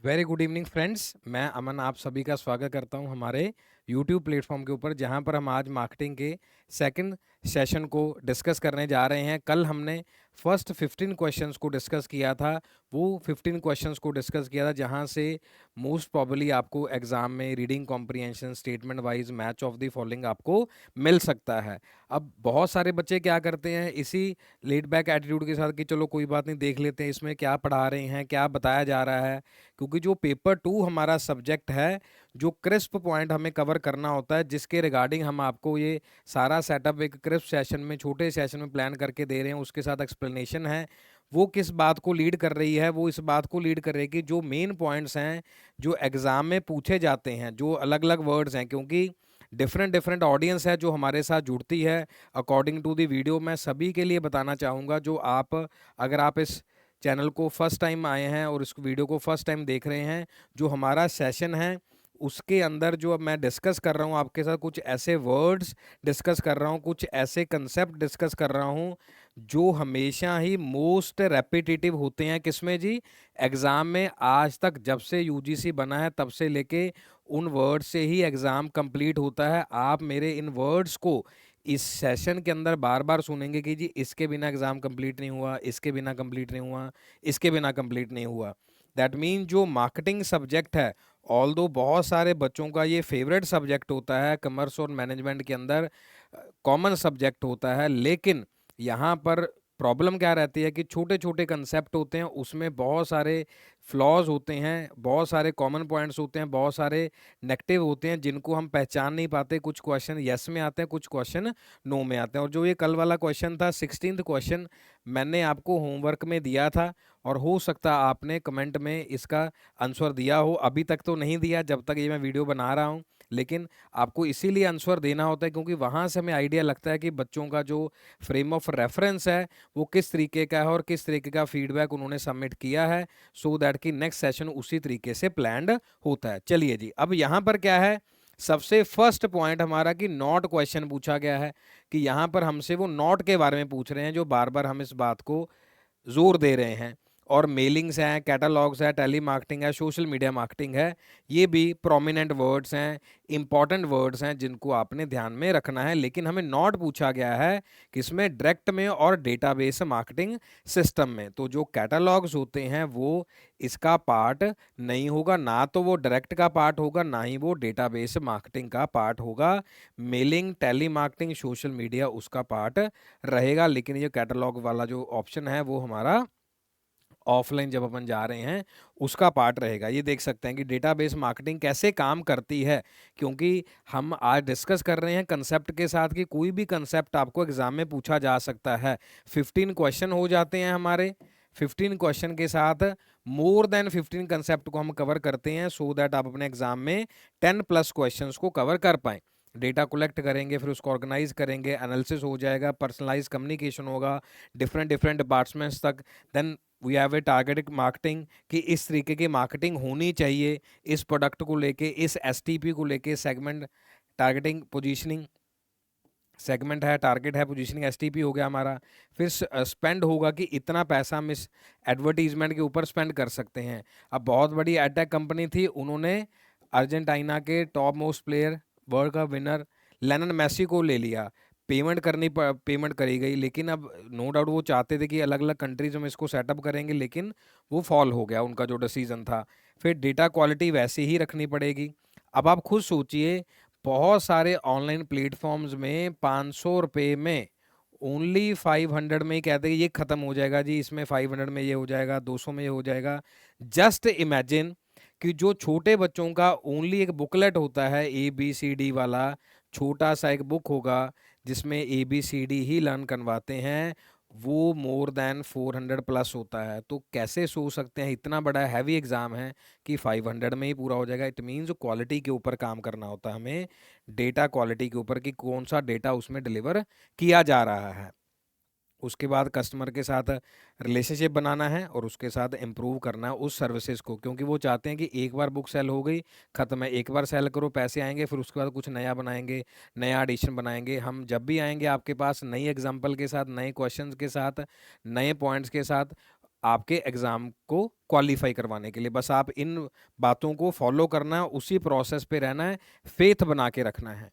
Very good evening friends. मैं अमन आप सभी का स्वागत करता हूं हमारे यूट्यूब प्लेटफॉर्म के ऊपर, जहां पर हम आज मार्केटिंग के सेकंड सेशन को डिस्कस करने जा रहे हैं। कल हमने फर्स्ट 15 क्वेश्चंस को डिस्कस किया था। वो 15 क्वेश्चंस को डिस्कस किया था जहां से मोस्ट प्रॉबली आपको एग्जाम में reading comprehension, statement wise match of the following आपको मिल सकता है। अब बहुत सारे बच्चे क्या करते हैं, इसी लेट बैक एटीट्यूड के साथ कि चलो कोई बात नहीं, देख लेते हैं इसमें क्या पढ़ा रहे हैं, क्या बताया जा रहा है। क्योंकि जो पेपर 2 हमारा सब्जेक्ट है, जो क्रिस्प पॉइंट हमें कवर करना होता है, जिसके रिगार्डिंग हम आपको ये सारा सेटअप एक क्रिस्प सेशन में, छोटे सेशन में प्लान करके दे रहे हैं, उसके साथ एक्सप्लेनेशन है। वो किस बात को लीड कर रही है? वो इस बात को लीड कर रही है कि जो मेन पॉइंट्स हैं जो एग्जाम में पूछे जाते हैं, जो अलग अलग वर्ड्स हैं, क्योंकि डिफरेंट डिफरेंट ऑडियंस है जो हमारे साथ जुड़ती है। अकॉर्डिंग टू द वीडियो मैं सभी के लिए बताना चाहूँगा, जो आप अगर आप इस चैनल को फर्स्ट टाइम आए हैं और इस वीडियो को फर्स्ट टाइम देख रहे हैं, जो हमारा सेशन है उसके अंदर जो अब मैं डिस्कस कर रहा हूँ आपके साथ, कुछ ऐसे वर्ड्स डिस्कस कर रहा हूँ, कुछ ऐसे कंसेप्ट डिस्कस कर रहा हूँ जो हमेशा ही मोस्ट रेपिटेटिव होते हैं। किसमें जी? एग्ज़ाम में। आज तक जब से यूजीसी बना है तब से लेके उन वर्ड्स से ही एग्ज़ाम कंप्लीट होता है। आप मेरे इन वर्ड्स को इस सेशन के अंदर बार बार सुनेंगे कि जी इसके बिना एग्जाम कंप्लीट नहीं हुआ, इसके बिना कंप्लीट नहीं हुआ, इसके बिना कंप्लीट नहीं हुआ। दैट मीन जो मार्केटिंग सब्जेक्ट है, ऑल्दो बहुत सारे बच्चों का ये फेवरेट सब्जेक्ट होता है, कॉमर्स और मैनेजमेंट के अंदर कॉमन सब्जेक्ट होता है, लेकिन यहाँ पर प्रॉब्लम क्या रहती है कि छोटे छोटे कंसेप्ट होते हैं, उसमें बहुत सारे फ्लॉज होते हैं, बहुत सारे कॉमन पॉइंट्स होते हैं, बहुत सारे नेगेटिव होते हैं जिनको हम पहचान नहीं पाते। कुछ क्वेश्चन यस में आते हैं, कुछ क्वेश्चन नो में आते हैं। और जो ये कल वाला क्वेश्चन था 16th क्वेश्चन, मैंने आपको होमवर्क में दिया था, और हो सकता आपने कमेंट में इसका आंसर दिया हो। अभी तक तो नहीं दिया जब तक ये मैं वीडियो बना रहा हूँ, लेकिन आपको इसीलिए आंसर देना होता है क्योंकि वहाँ से हमें आइडिया लगता है कि बच्चों का जो फ्रेम ऑफ रेफरेंस है वो किस तरीके का है और किस तरीके का फीडबैक उन्होंने सबमिट किया है, सो दैट कि नेक्स्ट सेशन उसी तरीके से प्लान्ड होता है। चलिए जी, अब यहाँ पर क्या है, सबसे फर्स्ट पॉइंट हमारा कि नॉट क्वेश्चन पूछा गया है, कि यहाँ पर हमसे वो नॉट के बारे में पूछ रहे हैं, जो बार बार हम इस बात को जोर दे रहे हैं। और मेलिंग्स हैं, कैटलॉग्स है, टेली मार्केटिंग है, सोशल मीडिया मार्केटिंग है, ये भी प्रोमिनेंट वर्ड्स हैं, इंपॉर्टेंट वर्ड्स हैं जिनको आपने ध्यान में रखना है। लेकिन हमें नॉट पूछा गया है किसमें? डायरेक्ट में और डेटाबेस मार्केटिंग सिस्टम में। तो जो कैटलॉग्स होते हैं वो इसका पार्ट नहीं होगा, ना तो वो डायरेक्ट का पार्ट होगा, ना ही वो डेटाबेस मार्केटिंग का पार्ट होगा। Mailing, telemarketing, social media उसका पार्ट रहेगा, लेकिन ये कैटलॉग वाला जो ऑप्शन है वो हमारा ऑफलाइन जब अपन जा रहे हैं उसका पार्ट रहेगा। ये देख सकते हैं कि डेटाबेस मार्केटिंग कैसे काम करती है, क्योंकि हम आज डिस्कस कर रहे हैं कंसेप्ट के साथ कि कोई भी कंसेप्ट आपको एग्जाम में पूछा जा सकता है। 15 क्वेश्चन हो जाते हैं हमारे। 15 क्वेश्चन के साथ मोर देन 15 कंसेप्ट को हम कवर करते हैं, सो दैट आप अपने एग्जाम में 10+ क्वेश्चंस को कवर कर पाएं। डेटा कलेक्ट करेंगे, फिर उसको ऑर्गेनाइज करेंगे, एनालिसिस हो जाएगा, पर्सनलाइज कम्युनिकेशन होगा डिफरेंट डिफरेंट डिपार्टमेंट्स तक। Then we have a targeted marketing, कि इस तरीके की मार्केटिंग होनी चाहिए इस प्रोडक्ट को लेके, इस एसटीपी को लेके। सेगमेंट, टारगेटिंग, पोजीशनिंग, सेगमेंट है, टारगेट है, पोजीशनिंग, एसटीपी हो गया हमारा। फिर स्पेंड होगा कि इतना पैसा हम इस एडवर्टीजमेंट के ऊपर स्पेंड कर सकते हैं। अब बहुत बड़ी एडटेक कंपनी थी, उन्होंने अर्जेंटीना के टॉप मोस्ट प्लेयर, वर्ल्ड का विनर लेनन मेसी को ले लिया। पेमेंट करी गई, लेकिन अब नो डाउट वो चाहते थे कि अलग अलग कंट्रीज में इसको सेटअप करेंगे, लेकिन वो फॉल हो गया उनका जो डिसीजन था। फिर डेटा क्वालिटी वैसी ही रखनी पड़ेगी। अब आप खुद सोचिए, बहुत सारे ऑनलाइन प्लेटफॉर्म्स में 500 रुपये में, ओनली 500 में ही कहते हैं कि ये खत्म हो जाएगा जी, इसमें 500 में ये हो जाएगा, 200 में ये हो जाएगा। जस्ट इमेजिन कि जो छोटे बच्चों का ओनली एक बुकलेट होता है ABCD वाला, छोटा सा एक बुक होगा जिसमें ABCD ही लर्न करवाते हैं, वो मोर देन 400+ होता है। तो कैसे सोच सकते हैं, इतना बड़ा हैवी एग्जाम है कि 500 में ही पूरा हो जाएगा? इट मीन्स क्वालिटी के ऊपर काम करना होता है हमें, डेटा क्वालिटी के ऊपर, कि कौन सा डेटा उसमें डिलीवर किया जा रहा है। उसके बाद कस्टमर के साथ रिलेशनशिप बनाना है और उसके साथ इम्प्रूव करना है उस सर्विसेज को, क्योंकि वो चाहते हैं कि एक बार बुक सेल हो गई, ख़त्म है, एक बार सेल करो, पैसे आएंगे, फिर उसके बाद कुछ नया बनाएंगे, नया एडिशन बनाएंगे। हम जब भी आएंगे आपके पास नई एग्जाम्पल के साथ, नए क्वेश्चंस के साथ, नए पॉइंट्स के साथ, आपके एग्ज़ाम को क्वालिफाई करवाने के लिए। बस आप इन बातों को फॉलो करना है, उसी प्रोसेस पे रहना है, फेथ बना के रखना है।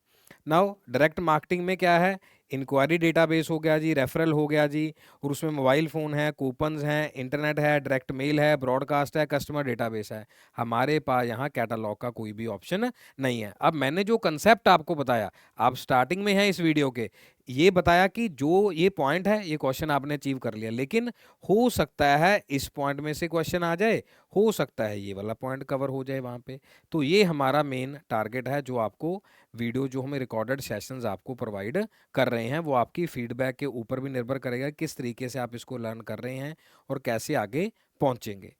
नाउ डायरेक्ट मार्केटिंग में क्या है, इंक्वायरी डेटाबेस हो गया जी, रेफरल हो गया जी, और उसमें मोबाइल फ़ोन है, कूपन्स हैं, इंटरनेट है, डायरेक्ट मेल है, ब्रॉडकास्ट है, कस्टमर डेटाबेस है। हमारे पास यहाँ कैटलॉग का कोई भी ऑप्शन नहीं है। अब मैंने जो कंसेप्ट आपको बताया, आप स्टार्टिंग में हैं इस वीडियो के, ये बताया कि जो ये पॉइंट है ये क्वेश्चन आपने अचीव कर लिया, लेकिन हो सकता है इस पॉइंट में से क्वेश्चन आ जाए, हो सकता है ये वाला पॉइंट कवर हो जाए वहाँ पे। तो ये हमारा मेन टारगेट है, जो आपको वीडियो, जो हमें रिकॉर्डेड सेशंस आपको प्रोवाइड कर रहे हैं, वो आपकी फीडबैक के ऊपर भी निर्भर करेगा किस तरीके से आप इसको लर्न कर रहे हैं और कैसे आगे पहुंचेंगे।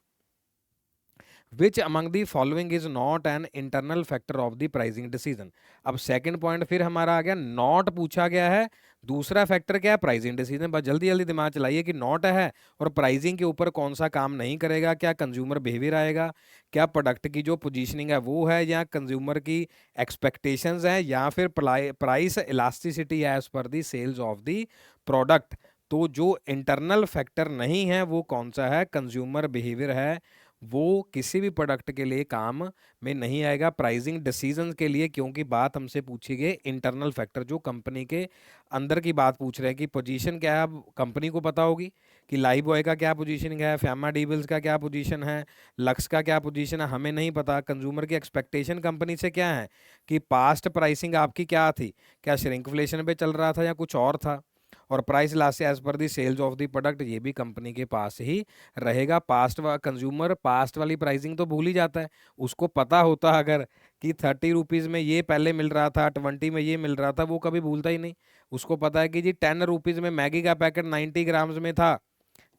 Which among the following is not an internal factor of the pricing decision. अब सेकंड पॉइंट फिर हमारा आ गया, नॉट पूछा गया है, दूसरा फैक्टर क्या है, प्राइसिंग डिसीजन। बस जल्दी जल्दी दिमाग चलाइए कि नॉट है और प्राइसिंग के ऊपर कौन सा काम नहीं करेगा, क्या कंज्यूमर बिहेवियर आएगा, क्या प्रोडक्ट की जो पोजीशनिंग है वो है, या कंज्यूमर की एक्सपेक्टेशंस है, या फिर प्राइस इलास्टिसिटी है as per the sales of the product. तो जो इंटरनल फैक्टर नहीं है वो कौन सा है, कंज्यूमर बिहेवियर है, वो किसी भी प्रोडक्ट के लिए काम में नहीं आएगा प्राइसिंग डिसीजन के लिए, क्योंकि बात हमसे पूछी गई इंटरनल फैक्टर, जो कंपनी के अंदर की बात पूछ रहे हैं कि पोजीशन क्या है। अब कंपनी को पता होगी कि लाइव बॉय का क्या पोजीशनिंग है, फैमा डीबिल्स का क्या पोजीशन है, लक्स का क्या पोजीशन है, हमें नहीं पता। कंज्यूमर की एक्सपेक्टेशन कंपनी से क्या है कि पास्ट प्राइसिंग आपकी क्या थी, क्या श्रिंकफ्लेशन पे चल रहा था या कुछ और था, और price last as per the sales of the product, ये भी कंपनी के पास ही रहेगा। पास्ट कंज्यूमर पास्ट वाली प्राइसिंग तो भूल ही जाता है, उसको पता होता अगर कि 30 रुपीज़ में ये पहले मिल रहा था, 20 में ये मिल रहा था, वो कभी भूलता ही नहीं। उसको पता है कि जी 10 रुपीज़ में मैगी का पैकेट 90 ग्राम्स में था,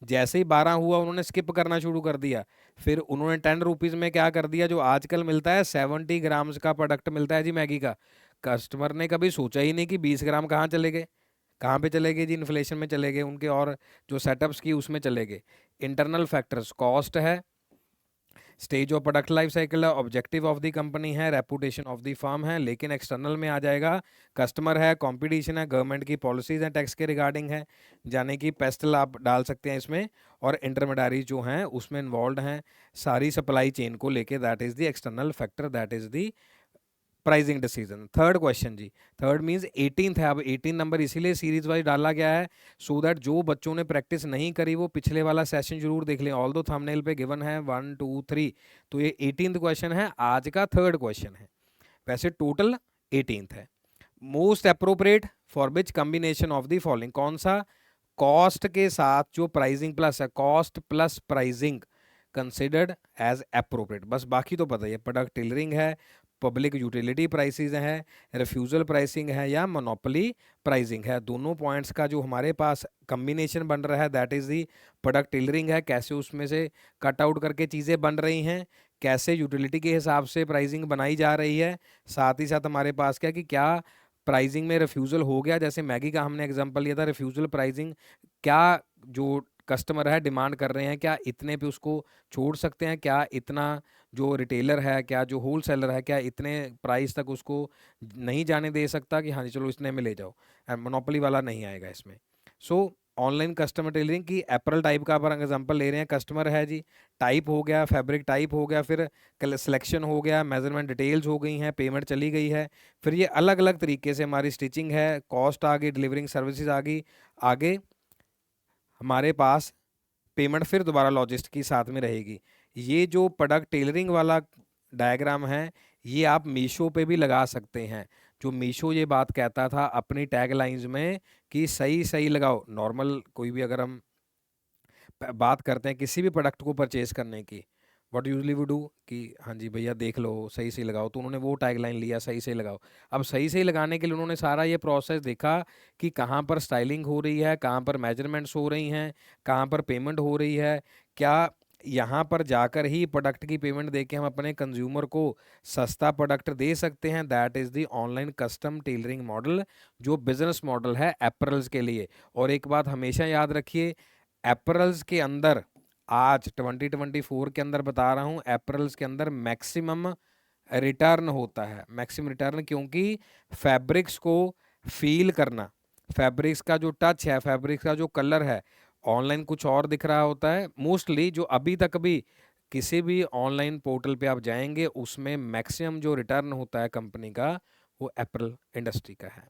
जैसे ही 12 हुआ उन्होंने स्किप करना शुरू कर दिया, फिर उन्होंने 10 रुपीज़ में क्या कर दिया, जो आजकल मिलता है 70 ग्राम्स का प्रोडक्ट मिलता है जी मैगी का। कस्टमर ने कभी सोचा ही नहीं कि 20 ग्राम कहाँ चले गए, कहाँ पे चले गए जी, इन्फ्लेशन में चले गए उनके, और जो सेटअप्स की उसमें चले गए। इंटरनल फैक्टर्स कॉस्ट है, stage of product life cycle है, ऑब्जेक्टिव ऑफ द कंपनी है, रेपुटेशन ऑफ द फर्म है, लेकिन एक्सटर्नल में आ जाएगा कस्टमर है, कंपटीशन है, गवर्नमेंट की पॉलिसीज हैं टैक्स के रिगार्डिंग है, यानी कि पेस्टल आप डाल सकते हैं इसमें, और इंटरमीडियरी जो हैं उसमें इन्वॉल्व हैं सारी सप्लाई चेन को लेके, that is the external factor, that is the pricing decision. Third question जी, थर्ड मींस 18th है। अब 18 नंबर इसीलिए सीरीज वाइज डाला गया है, सो दैट जो बच्चों ने प्रैक्टिस नहीं करी वो पिछले वाला सेशन जरूर देख लें, ऑल दो थंबनेल पे गिवन है 1 2 3। तो ये 18th क्वेश्चन है, आज का थर्ड क्वेश्चन है, वैसे टोटल 18th है। Most appropriate for which combination of the following, कौन सा कॉस्ट के साथ जो प्राइसिंग प्लस है, cost plus pricing considered age appropriate. बस बाकी तो पता ही है, प्रोडक्ट टेलरिंग है, पब्लिक यूटिलिटी प्राइसिंग है, रिफ्यूजल प्राइसिंग है, या मोनोपोली प्राइसिंग है। दोनों पॉइंट्स का जो हमारे पास कम्बिनेशन बन रहा है that is the product tailoring है, कैसे उसमें से कट आउट करके चीज़ें बन रही हैं, कैसे यूटिलिटी के हिसाब से प्राइसिंग बनाई जा रही है, साथ ही साथ हमारे पास क्या कि क्या प्राइसिंग में रिफ्यूज़ल हो गया, जैसे मैगी का हमने एग्जांपल लिया था, रिफ्यूज़ल प्राइसिंग, क्या जो कस्टमर है डिमांड कर रहे हैं, क्या इतने पे उसको छोड़ सकते हैं, क्या इतना जो रिटेलर है, क्या जो होल सेलर है, क्या इतने प्राइस तक उसको नहीं जाने दे सकता कि हाँ जी चलो इतने में ले जाओ, मोनोपोली वाला नहीं आएगा इसमें। सो ऑनलाइन कस्टमर टेलरिंग की एप्पल टाइप का पर एग्जांपल ले रहे हैं, कस्टमर है जी, टाइप हो गया, फैब्रिक टाइप हो गया, फिर सिलेक्शन हो गया, मेजरमेंट डिटेल्स हो गई हैं, पेमेंट चली गई है, फिर ये अलग अलग तरीके से हमारी स्टिचिंग है, कॉस्ट आ गई, डिलीवरिंग सर्विसेज आ गई, आगे हमारे पास पेमेंट फिर दोबारा लॉजिस्ट की साथ में रहेगी। ये जो प्रोडक्ट टेलरिंग वाला डायग्राम है ये आप मीशो पे भी लगा सकते हैं, जो मीशो ये बात कहता था अपनी टैग लाइंस में कि सही सही लगाओ। नॉर्मल कोई भी अगर हम बात करते हैं किसी भी प्रोडक्ट को परचेज करने की, व्हाट यूजली वुड डू कि हाँ जी भैया देख लो सही सही लगाओ, तो उन्होंने वो टैगलाइन लिया सही सही लगाओ। अब सही सही लगाने के लिए उन्होंने सारा ये प्रोसेस देखा कि कहाँ पर स्टाइलिंग हो रही है, कहाँ पर मेजरमेंट्स हो रही हैं, कहाँ पर पेमेंट हो रही है, क्या यहाँ पर जाकर ही प्रोडक्ट की पेमेंट देके हम अपने कंज्यूमर को सस्ता प्रोडक्ट दे सकते हैं। That is the online custom tailoring model, जो बिजनेस मॉडल है एपरल्स के लिए। और एक बात हमेशा याद रखिए, एपरल्स के अंदर आज 2024 के अंदर बता रहा हूँ, अप्रैल्स के अंदर मैक्सिमम रिटर्न होता है, मैक्सिमम रिटर्न, क्योंकि फैब्रिक्स को फील करना, फैब्रिक्स का जो टच है, फैब्रिक्स का जो कलर है, ऑनलाइन कुछ और दिख रहा होता है। मोस्टली जो अभी तक भी किसी भी ऑनलाइन पोर्टल पे आप जाएंगे उसमें मैक्सिमम जो रिटर्न होता है कंपनी का वो एप्पल इंडस्ट्री का है।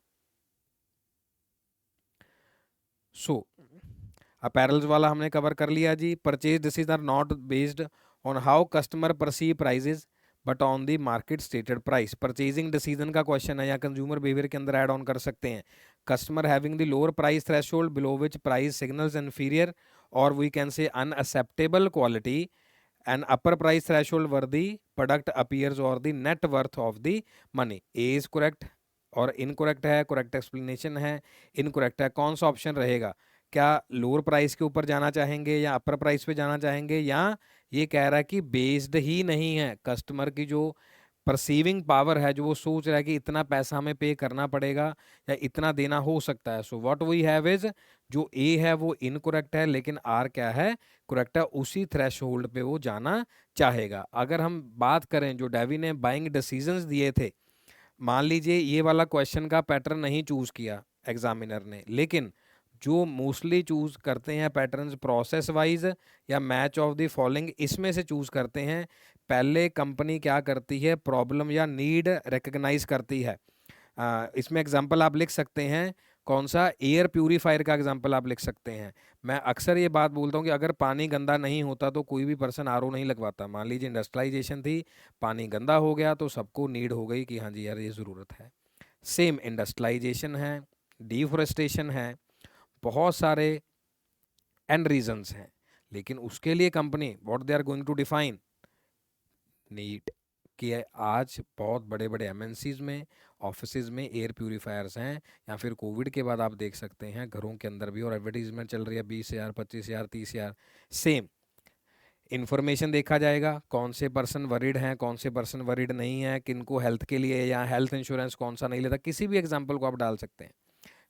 सो अपैरल्स वाला हमने कवर कर लिया जी। Purchase decision are not based on how customer perceive prices but on the market stated price. Purchasing decision का क्वेश्चन है या कंज्यूमर बिहेवियर के अंदर ऐड ऑन कर सकते हैं। Customer having the lower price threshold below which price signals inferior और we can say unacceptable quality and upper price threshold worthy product appears और the net worth of the money. A is correct और incorrect है, correct explanation है, incorrect है। कौन सा option रहेगा? क्या लोअर प्राइस के ऊपर जाना चाहेंगे या अपर प्राइस पे जाना चाहेंगे, या ये कह रहा है कि बेस्ड ही नहीं है, कस्टमर की जो परसीविंग पावर है, जो वो सोच रहा है कि इतना पैसा हमें पे करना पड़ेगा या इतना देना हो सकता है। So what we have is, जो ए है वो इनकरेक्ट है लेकिन आर क्या है, करेक्ट है। उसी थ्रेशोल्ड पे वो जाना चाहेगा। अगर हम बात करें जो डेवी ने बाइंग डिसीजंस दिए थे, मान लीजिए ये वाला क्वेश्चन का पैटर्न नहीं चूज किया एग्जामिनर ने, लेकिन जो मोस्टली चूज करते हैं पैटर्न्स प्रोसेस वाइज या मैच ऑफ द फॉलोइंग, इसमें से चूज करते हैं। पहले कंपनी क्या करती है, प्रॉब्लम या नीड रिकग्नाइज करती है। इसमें एग्जांपल आप लिख सकते हैं, कौन सा, एयर प्यूरीफायर का एग्जांपल आप लिख सकते हैं। मैं अक्सर ये बात बोलता हूँ कि अगर पानी गंदा नहीं होता तो कोई भी पर्सन आरओ नहीं लगवाता। मान लीजिए इंडस्ट्रियलाइजेशन थी, पानी गंदा हो गया तो सबको नीड हो गई कि हाँ जी यार ये ज़रूरत है। सेम इंडस्ट्रियलाइजेशन है, डिफोरेस्टेशन है, बहुत सारे एंड रीजंस हैं, लेकिन उसके लिए company what they are going to define need, कि आज बहुत बड़े बड़े एमएनसीज में, ऑफिसेज में एयर प्यूरीफायर्स हैं, या फिर कोविड के बाद आप देख सकते हैं घरों के अंदर भी और एडवर्टीजमेंट चल रही है 20,000 25,000 30,000। सेम इन्फॉर्मेशन देखा जाएगा, कौन से पर्सन वरीड हैं, कौन से पर्सन वरीड नहीं है, किनको हेल्थ के लिए या हेल्थ इंश्योरेंस कौन सा नहीं लेता, किसी भी एग्जाम्पल को आप डाल सकते हैं।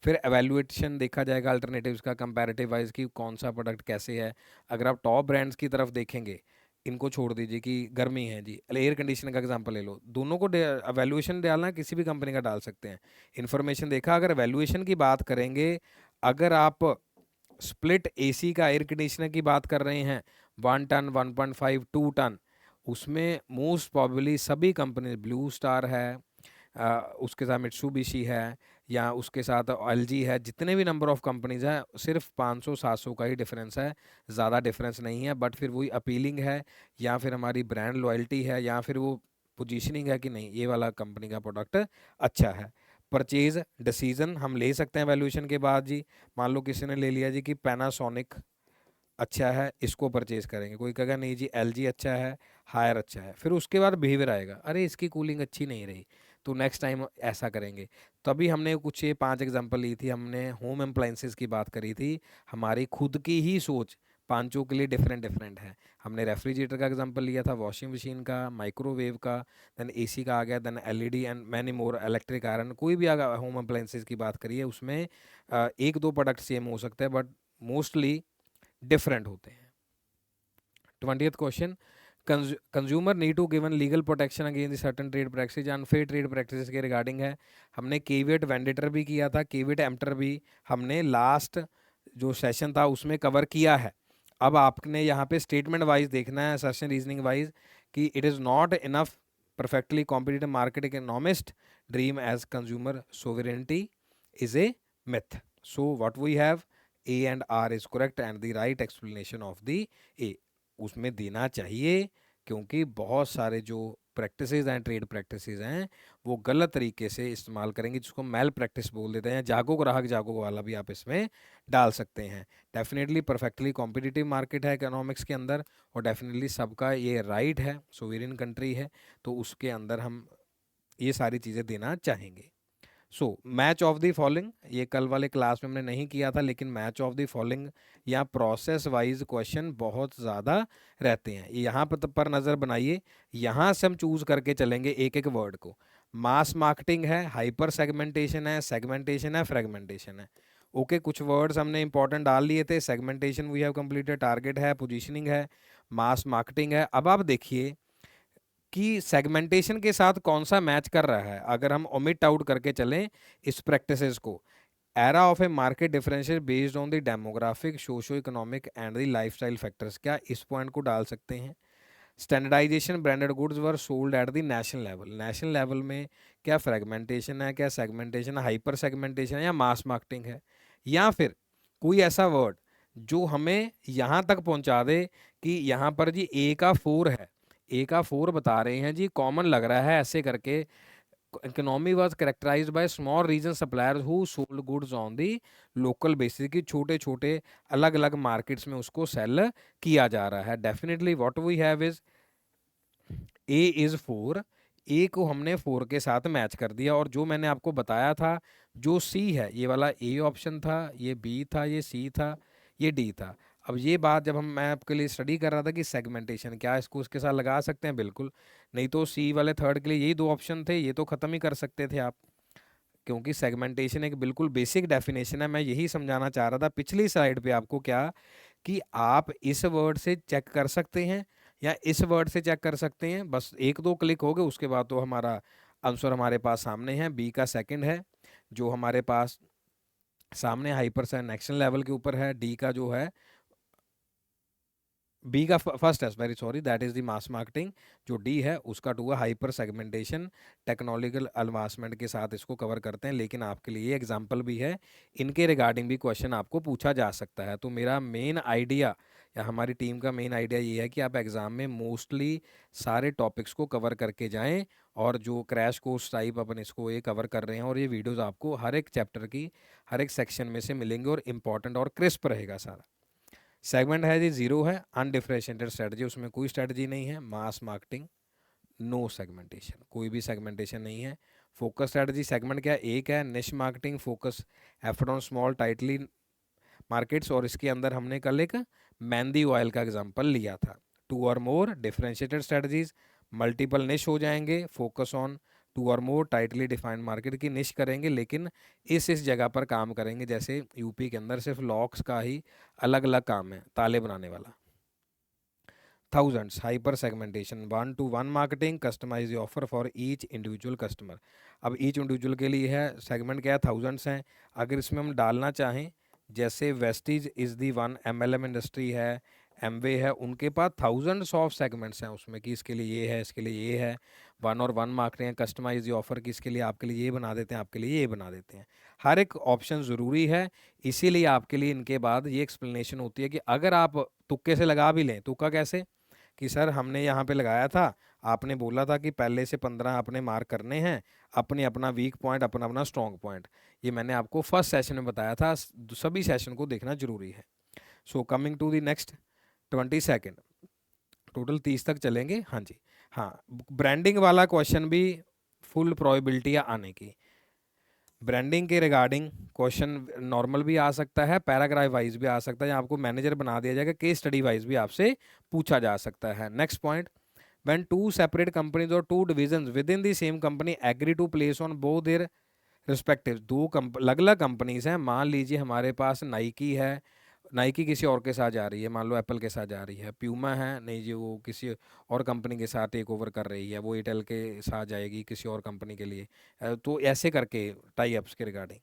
फिर एवेल्युएशन देखा जाएगा अल्टरनेटिव्स का कंपैरेटिव वाइज कि कौन सा प्रोडक्ट कैसे है। अगर आप टॉप ब्रांड्स की तरफ देखेंगे, इनको छोड़ दीजिए कि गर्मी है जी, एयर कंडीशनर का एग्जांपल ले लो, दोनों को एवेल्युएशन डालना है, किसी भी कंपनी का डाल सकते हैं। इन्फॉर्मेशन देखा, अगर एवेल्युएशन की बात करेंगे, अगर आप स्प्लिट एसी का एयर कंडीशनर की बात कर रहे हैं 1 टन 1.5 2 टन, उसमें मोस्ट प्रॉबली सभी कंपनी, ब्लू स्टार है, उसके साथ मित्सुबिशी है, या उसके साथ एलजी है, जितने भी नंबर ऑफ कंपनीज हैं सिर्फ 500-700 का ही डिफरेंस है, ज़्यादा डिफरेंस नहीं है। बट फिर वही अपीलिंग है, या फिर हमारी ब्रांड लॉयल्टी है, या फिर वो पोजीशनिंग है कि नहीं ये वाला कंपनी का प्रोडक्ट अच्छा है। परचेज डिसीजन हम ले सकते हैं वैल्यूएशन के बाद जी। मान लो किसी ने ले लिया जी कि पैनासोनिक अच्छा है, इसको परचेज करेंगे, कोई कहेगा नहीं जी एलजी अच्छा है, हायर अच्छा है, फिर उसके बाद बिहेवियर आएगा, अरे इसकी कूलिंग अच्छी नहीं रही तो नेक्स्ट टाइम ऐसा करेंगे। तभी हमने कुछ ये 5 एग्जांपल ली थी, हमने होम अप्लायंसेस की बात करी थी। हमारी खुद की ही सोच पांचों के लिए डिफरेंट डिफरेंट है। हमने रेफ्रिजरेटर का एग्जांपल लिया था, वॉशिंग मशीन का, माइक्रोवेव का, देन एसी का आ गया, then LED and many more, electric iron, कोई भी अगर होम अप्लायंसेस की बात करिए उसमें एक दो प्रोडक्ट सेम हो सकते हैं बट मोस्टली डिफरेंट होते हैं। 20th question, consumer need to given legal protection against certain trade practice, unfair trade practice के रिगार्डिंग है। हमने केविएट वेंडेटर भी किया था, केविएट एम्प्टर भी हमने लास्ट जो सेशन था उसमें कवर किया है। अब आपने यहाँ पे स्टेटमेंट वाइज देखना है, सेशन रीजनिंग वाइज, कि it is not enough perfectly competitive market economist dream as consumer sovereignty is a myth. So what we have, A and R is correct and the right explanation of the A उसमें देना चाहिए, क्योंकि बहुत सारे जो practices हैं, trade practices हैं, वो गलत तरीके से इस्तेमाल करेंगे, जिसको मैल प्रैक्टिस बोल देते हैं। जागो ग्राहक जागो वाला भी आप इसमें डाल सकते हैं। डेफिनेटली परफेक्टली कॉम्पिटिटिव मार्केट है इकोनॉमिक्स के अंदर, और डेफिनेटली सबका ये राइट है, सोवेरियन कंट्री है, तो उसके अंदर हम ये सारी चीज़ें देना चाहेंगे। So match of the following, ये कल वाले क्लास में हमने नहीं किया था, लेकिन मैच ऑफ द फॉलोइंग या प्रोसेस वाइज क्वेश्चन बहुत ज़्यादा रहते हैं। यहाँ पर नज़र बनाइए, यहाँ से हम चूज करके चलेंगे एक एक वर्ड को। मास मार्केटिंग है, हाइपर सेगमेंटेशन है, फ्रेगमेंटेशन है। ओके, कुछ वर्ड्स हमने इंपॉर्टेंट डाल लिए थे। Segmentation we have completed, target है, पोजीशनिंग है, मास मार्केटिंग है। अब आप देखिए कि सेगमेंटेशन के साथ कौन सा मैच कर रहा है। अगर हम ओमिट आउट करके चलें इस प्रैक्टिसेस को, era of a market differentiate based on the demographic socio economic and the lifestyle factors, क्या इस पॉइंट को डाल सकते हैं? Standardization branded goods were sold at the national level, national level में क्या फ्रेगमेंटेशन है, क्या सेगमेंटेशन है, हाइपर सेगमेंटेशन है, या मास मार्केटिंग है? या फिर कोई ऐसा वर्ड जो हमें यहाँ तक पहुँचा दे कि यहाँ पर जी ए का 4 है, ए का 4 बता रहे हैं जी, कॉमन लग रहा है ऐसे करके। Economy was characterized by small region suppliers who sold goods on the local basis, की छोटे छोटे अलग अलग मार्केट्स में उसको सेल किया जा रहा है। Definitely what we have is a is 4, a को हमने 4 के साथ मैच कर दिया, और जो मैंने आपको बताया था जो सी है, ये वाला ए ऑप्शन था, ये बी था, ये सी था, ये डी था। अब ये बात जब मैं आपके लिए स्टडी कर रहा था कि सेगमेंटेशन क्या इसको उसके साथ लगा सकते हैं, बिल्कुल नहीं तो सी वाले थर्ड के लिए यही 2 ऑप्शन थे, ये तो ख़त्म ही कर सकते थे आप, क्योंकि सेगमेंटेशन एक बिल्कुल बेसिक डेफिनेशन है। मैं यही समझाना चाह रहा था पिछली स्लाइड पे आपको, क्या कि आप इस वर्ड से चेक कर सकते हैं या इस वर्ड से चेक कर सकते हैं, बस 1-2 क्लिक हो गए, उसके बाद तो हमारा आंसर हमारे पास सामने है। बी का सेकंड है जो हमारे पास सामने हाइपर नेक्शन लेवल के ऊपर है, डी का जो है, बी का फर्स्ट है, very sorry, that is the mass marketing. जो डी है उसका 2 है हाइपर सेगमेंटेशन, टेक्नोलॉजिकल एडवांसमेंट के साथ इसको कवर करते हैं। लेकिन आपके लिए एग्जांपल भी है, इनके रिगार्डिंग भी क्वेश्चन आपको पूछा जा सकता है। तो मेरा मेन आइडिया या हमारी टीम का मेन आइडिया ये है कि आप एग्जाम में मोस्टली सारे टॉपिक्स को कवर करके जाएं, और जो क्रैश कोर्स टाइप अपन इसको ये कवर कर रहे हैं, और ये वीडियोस आपको हर एक चैप्टर की हर एक सेक्शन में से मिलेंगे, और इंपॉर्टेंट और क्रिस्प रहेगा सारा। सेगमेंट है जी 0 है, अनडिफरेंशिएटेड स्ट्रेटजी, उसमें कोई स्ट्रेटजी नहीं है। मास मार्केटिंग नो सेगमेंटेशन, कोई भी सेगमेंटेशन नहीं है। फोकस स्ट्रेटजी सेगमेंट क्या है, एक है निश marketing, focus effort on small tightly markets, और इसके अंदर हमने कल एक मेहंदी ऑयल का एग्जांपल लिया था। 2 और मोर डिफरेंशिएटेड स्ट्रेटजीज, मल्टीपल निश हो जाएंगे, फोकस ऑन 2 और मोर टाइटली डिफाइंड मार्केट की निश करेंगे, लेकिन इस जगह पर काम करेंगे। जैसे यूपी के अंदर सिर्फ लॉक्स का ही अलग अलग काम है, ताले बनाने वाला। Thousands hyper segmentation, 1-to-1 marketing, customize the offer for each individual customer. अब ईच इंडिविजुअल के लिए है, सेगमेंट क्या है, थाउजेंड्स हैं। अगर इसमें हम डालना चाहें, जैसे Vestige is the one, MLM industry है, एमवे है, उनके पास थाउजेंड्स ऑफ सेगमेंट्स हैं उसमें, कि इसके लिए ये है, इसके लिए ये है। 1 और 1 मार्केटिंग है, कस्टमाइज द ऑफर, की इसके लिए आपके लिए ये बना देते हैं, आपके लिए ये बना देते हैं। हर एक ऑप्शन ज़रूरी है, इसीलिए आपके लिए इनके बाद ये एक्सप्लेनेशन होती है कि अगर आप तुक्के से लगा भी लें, तुक्का कैसे, कि सर हमने यहाँ पे लगाया था, आपने बोला था कि पहले से 15 अपने मार्क करने हैं, अपने अपना वीक पॉइंट, अपना अपना स्ट्रॉन्ग पॉइंट। ये मैंने आपको फर्स्ट सेशन में बताया था, सभी सेशन को देखना जरूरी है। So coming to the next 20 second, total 30 तक चलेंगे। हाँ जी, हाँ, ब्रांडिंग वाला क्वेश्चन भी फुल प्रोबेबिलिटी है आने की। ब्रांडिंग के रिगार्डिंग क्वेश्चन नॉर्मल भी आ सकता है, पैराग्राफ वाइज भी आ सकता है, या आपको मैनेजर बना दिया जाएगा, केस स्टडी वाइज भी आपसे पूछा जा सकता है। Next point, when 2 separate companies और 2 divisions within the same company agree to place on both their respective, 2 अलग अलग कंपनीज हैं, मान लीजिए हमारे पास नाइकी है, नाइकी किसी और के साथ जा रही है, मान लो एप्पल के साथ जा रही है, प्यूमा है, नहीं जी वो किसी और कंपनी के साथ टेक ओवर कर रही है, वो एयरटेल के साथ जाएगी किसी और कंपनी के लिए। तो ऐसे करके टाई अप्स के रिगार्डिंग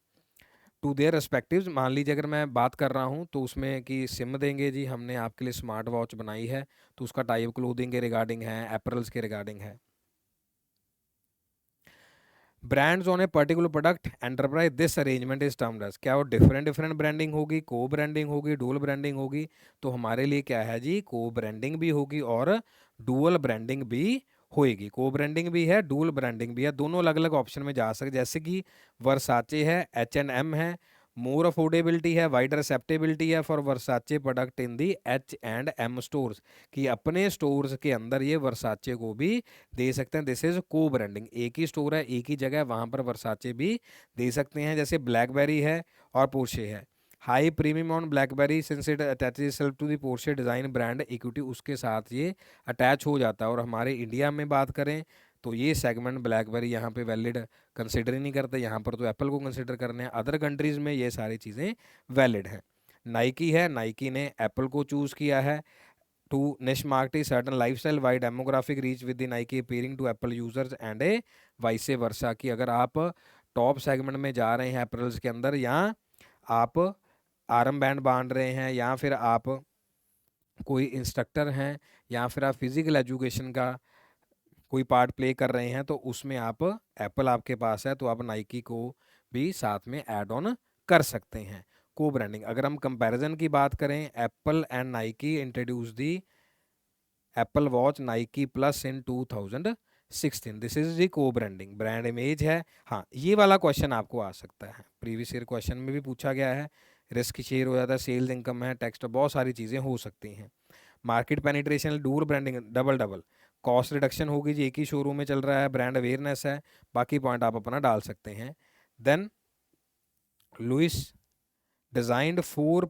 टू देयर रेस्पेक्टिव्स, मान लीजिए अगर मैं बात कर रहा हूँ तो उसमें कि सिम देंगे जी, हमने आपके लिए स्मार्ट वॉच बनाई है, तो उसका टाई अप क्लोथिंग के रिगार्डिंग है, एपरल्स के रिगार्डिंग है। Brands on a particular product enterprise, this arrangement is termed as, क्या वो डिफरेंट डिफरेंट ब्रांडिंग होगी, को ब्रांडिंग होगी, डुअल ब्रांडिंग होगी? तो हमारे लिए क्या है जी, को ब्रांडिंग भी होगी और डुअल ब्रांडिंग भी होएगी। को ब्रांडिंग भी है, डुअल ब्रांडिंग भी है, दोनों अलग अलग ऑप्शन में जा सकते, जैसे कि वर्साचे है, H&M है, मोर अफोर्डेबिलिटी है, वाइडर एक्सेप्टेबिलिटी है for Versace product in the H&M stores, कि अपने स्टोर्स के अंदर ये वर्साचे को भी दे सकते हैं। दिस इज को ब्रांडिंग, एक ही स्टोर है, एक ही जगह है, वहाँ पर वर्साचे भी दे सकते हैं। जैसे ब्लैकबेरी है और पोर्शे है, high premium on BlackBerry since it attaches self to the Porsche design brand equity, उसके साथ ये अटैच हो जाता है। और हमारे इंडिया में बात करें तो ये सेगमेंट ब्लैकबेरी यहाँ पे वैलिड कंसिडर ही नहीं करते, यहाँ पर तो एप्पल को कंसिडर करने हैं। अदर कंट्रीज़ में ये सारी चीज़ें वैलिड हैं। नाइकी है, नाइकी ने एप्पल को चूज़ किया है to niche market certain lifestyle wide demographic reach with the Nike appearing to Apple users and a vice versa, कि अगर आप टॉप सेगमेंट में जा रहे हैं एप्पल्स के अंदर, या आप आर्म बैंड बांध रहे हैं, या फिर आप कोई इंस्ट्रक्टर हैं, या फिर आप फिजिकल एजुकेशन का कोई पार्ट प्ले कर रहे हैं, तो उसमें आप एप्पल आपके पास है तो आप नाइकी को भी साथ में ऐड ऑन कर सकते हैं। को ब्रांडिंग, अगर हम कंपैरिजन की बात करें, Apple and Nike introduce the Apple watch Nike plus in 2016, this is the को ब्रांडिंग, ब्रांड इमेज है। हाँ, ये वाला क्वेश्चन आपको आ सकता है, प्रीवियस ईयर क्वेश्चन में भी पूछा गया है। रिस्क शेयर हो जाता है, सेल्स इनकम है, टेक्स्ट, बहुत सारी चीज़ें हो सकती हैं। Market penetration, dual branding, double double, cost reduction होगी जी, एक ही शोरूम में चल रहा है, ब्रांड अवेयरनेस है, बाकी पॉइंट आप अपना डाल सकते हैं। Then Louis designed 4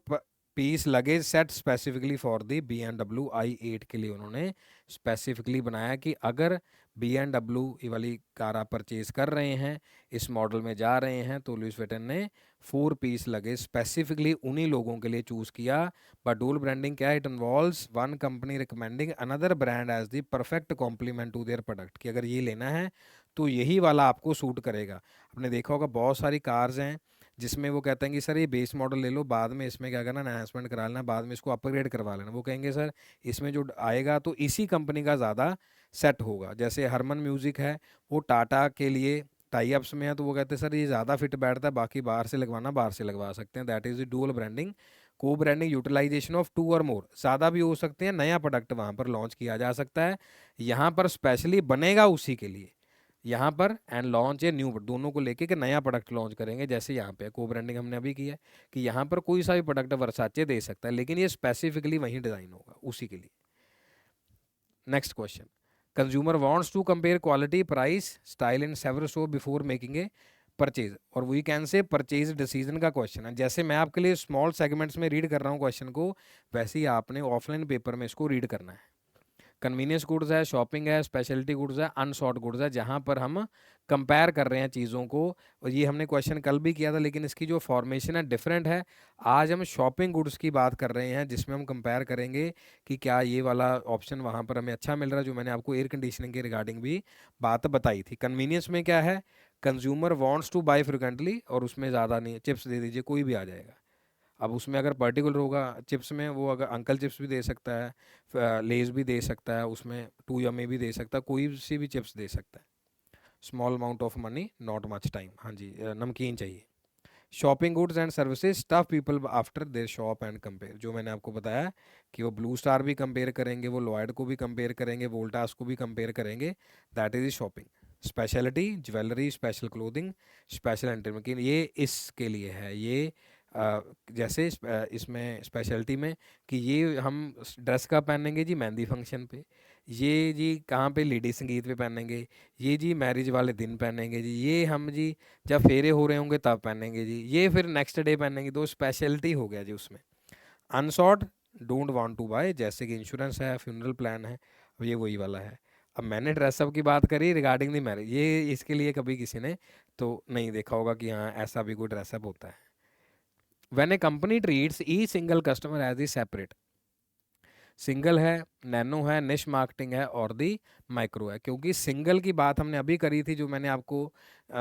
piece luggage set specifically for the BMW i8 के लिए उन्होंने स्पेसिफिकली बनाया कि अगर BMW वाली कार आप परचेज कर रहे हैं, इस मॉडल में जा रहे हैं, तो लुइस विटन ने 4 पीस लगेज स्पेसिफिकली उन्हीं लोगों के लिए चूज किया। बट डुअल ब्रांडिंग क्या है? It involves one company recommending another brand as the perfect complement to their product, कि अगर ये लेना है तो यही वाला आपको सूट करेगा। आपने देखा होगा बहुत सारी कार्स हैं जिसमें वो कहते हैं कि सर ये बेस मॉडल ले लो, बाद में इसमें क्या करना, एनहांसमेंट करा लेना, बाद में इसको अपग्रेड करवा लेना। वो कहेंगे सर इसमें जो आएगा तो इसी कंपनी का ज़्यादा सेट होगा। जैसे हरमन म्यूजिक है, वो टाटा के लिए टाई अप्स में है, तो वो कहते हैं सर ये ज़्यादा फिट बैठता है, बाकी बाहर से लगवाना बाहर से लगवा सकते हैं। That is the dual branding. को ब्रांडिंग, यूटिलाइजेशन ऑफ 2 और मोर, ज़्यादा भी हो सकते हैं, नया प्रोडक्ट वहाँ पर लॉन्च किया जा सकता है, यहाँ पर स्पेशली बनेगा उसी के लिए, यहाँ पर एंड लॉन्च ए न्यू, दोनों को लेके कि नया प्रोडक्ट लॉन्च करेंगे। जैसे यहाँ पे को ब्रांडिंग हमने अभी किया है कि यहाँ पर कोई सा भी प्रोडक्ट वर्साचे दे सकता है, लेकिन ये स्पेसिफिकली वहीं डिज़ाइन होगा उसी के लिए। Next question, consumer wants to compare quality, price, style and several show before making a purchase, और we can say purchase decision का क्वेश्चन है। जैसे मैं आपके लिए स्मॉल सेगमेंट्स में रीड कर रहा हूँ क्वेश्चन को, वैसे ही आपने ऑफलाइन पेपर में इसको रीड करना है। कन्वीनियंस गुड्स है, शॉपिंग है, स्पेशलिटी गुड्स है, अनसॉर्ट गुड्स है, जहाँ पर हम कंपेयर कर रहे हैं चीज़ों को। और ये हमने क्वेश्चन कल भी किया था, लेकिन इसकी जो फॉर्मेशन है डिफरेंट है। आज हम शॉपिंग गुड्स की बात कर रहे हैं, जिसमें हम कंपेयर करेंगे कि क्या ये वाला ऑप्शन वहाँ पर हमें अच्छा मिल रहा है, जो मैंने आपको एयर कंडीशनिंग के रिगार्डिंग भी बात बताई थी। कन्वीनियंस में क्या है, consumer wants two by frequently, और उसमें ज़्यादा नहीं, चिप्स दे दीजिए, कोई भी आ जाएगा। अब उसमें अगर पर्टिकुलर होगा चिप्स में, वो अगर अंकल चिप्स भी दे सकता है, लेज भी दे सकता है, उसमें टू यम्मी भी दे सकता है, कोई सी भी चिप्स दे सकता है। Small amount of money, not much time. हाँ जी, नमकीन चाहिए। Shopping goods and services, stuff people after their shop and compare, जो मैंने आपको बताया कि वो ब्लू स्टार भी कंपेयर करेंगे, वो लॉयड को भी कंपेयर करेंगे, वोल्टास को भी कंपेयर करेंगे। That is shopping. Speciality, jewellery, special clothing, special entertainment, ये इसके लिए है। ये जैसे इसमें स्पेशलिटी में कि ये हम ड्रेस का पहनेंगे जी मेहंदी फंक्शन पे, ये जी कहाँ पे, लेडी संगीत पे पहनेंगे, ये जी मैरिज वाले दिन पहनेंगे जी, ये हम जी जब फेरे हो रहे होंगे तब पहनेंगे जी, ये फिर नेक्स्ट डे पहनेंगे, तो स्पेशलिटी हो गया जी उसमें। Unsought, don't want to buy, जैसे कि इंश्योरेंस है, फ्यूनरल प्लान है, अब ये वही वाला है। अब मैंने ड्रेसअप की बात करी रिगार्डिंग दी मैरिज, ये इसके लिए कभी किसी ने तो नहीं देखा होगा कि हाँ ऐसा भी कोई ड्रेसअप होता है। When a company treats each single customer as a separate, single है, नैनो है, निश मार्केटिंग है, और दी माइक्रो है। क्योंकि सिंगल की बात हमने अभी करी थी, जो मैंने आपको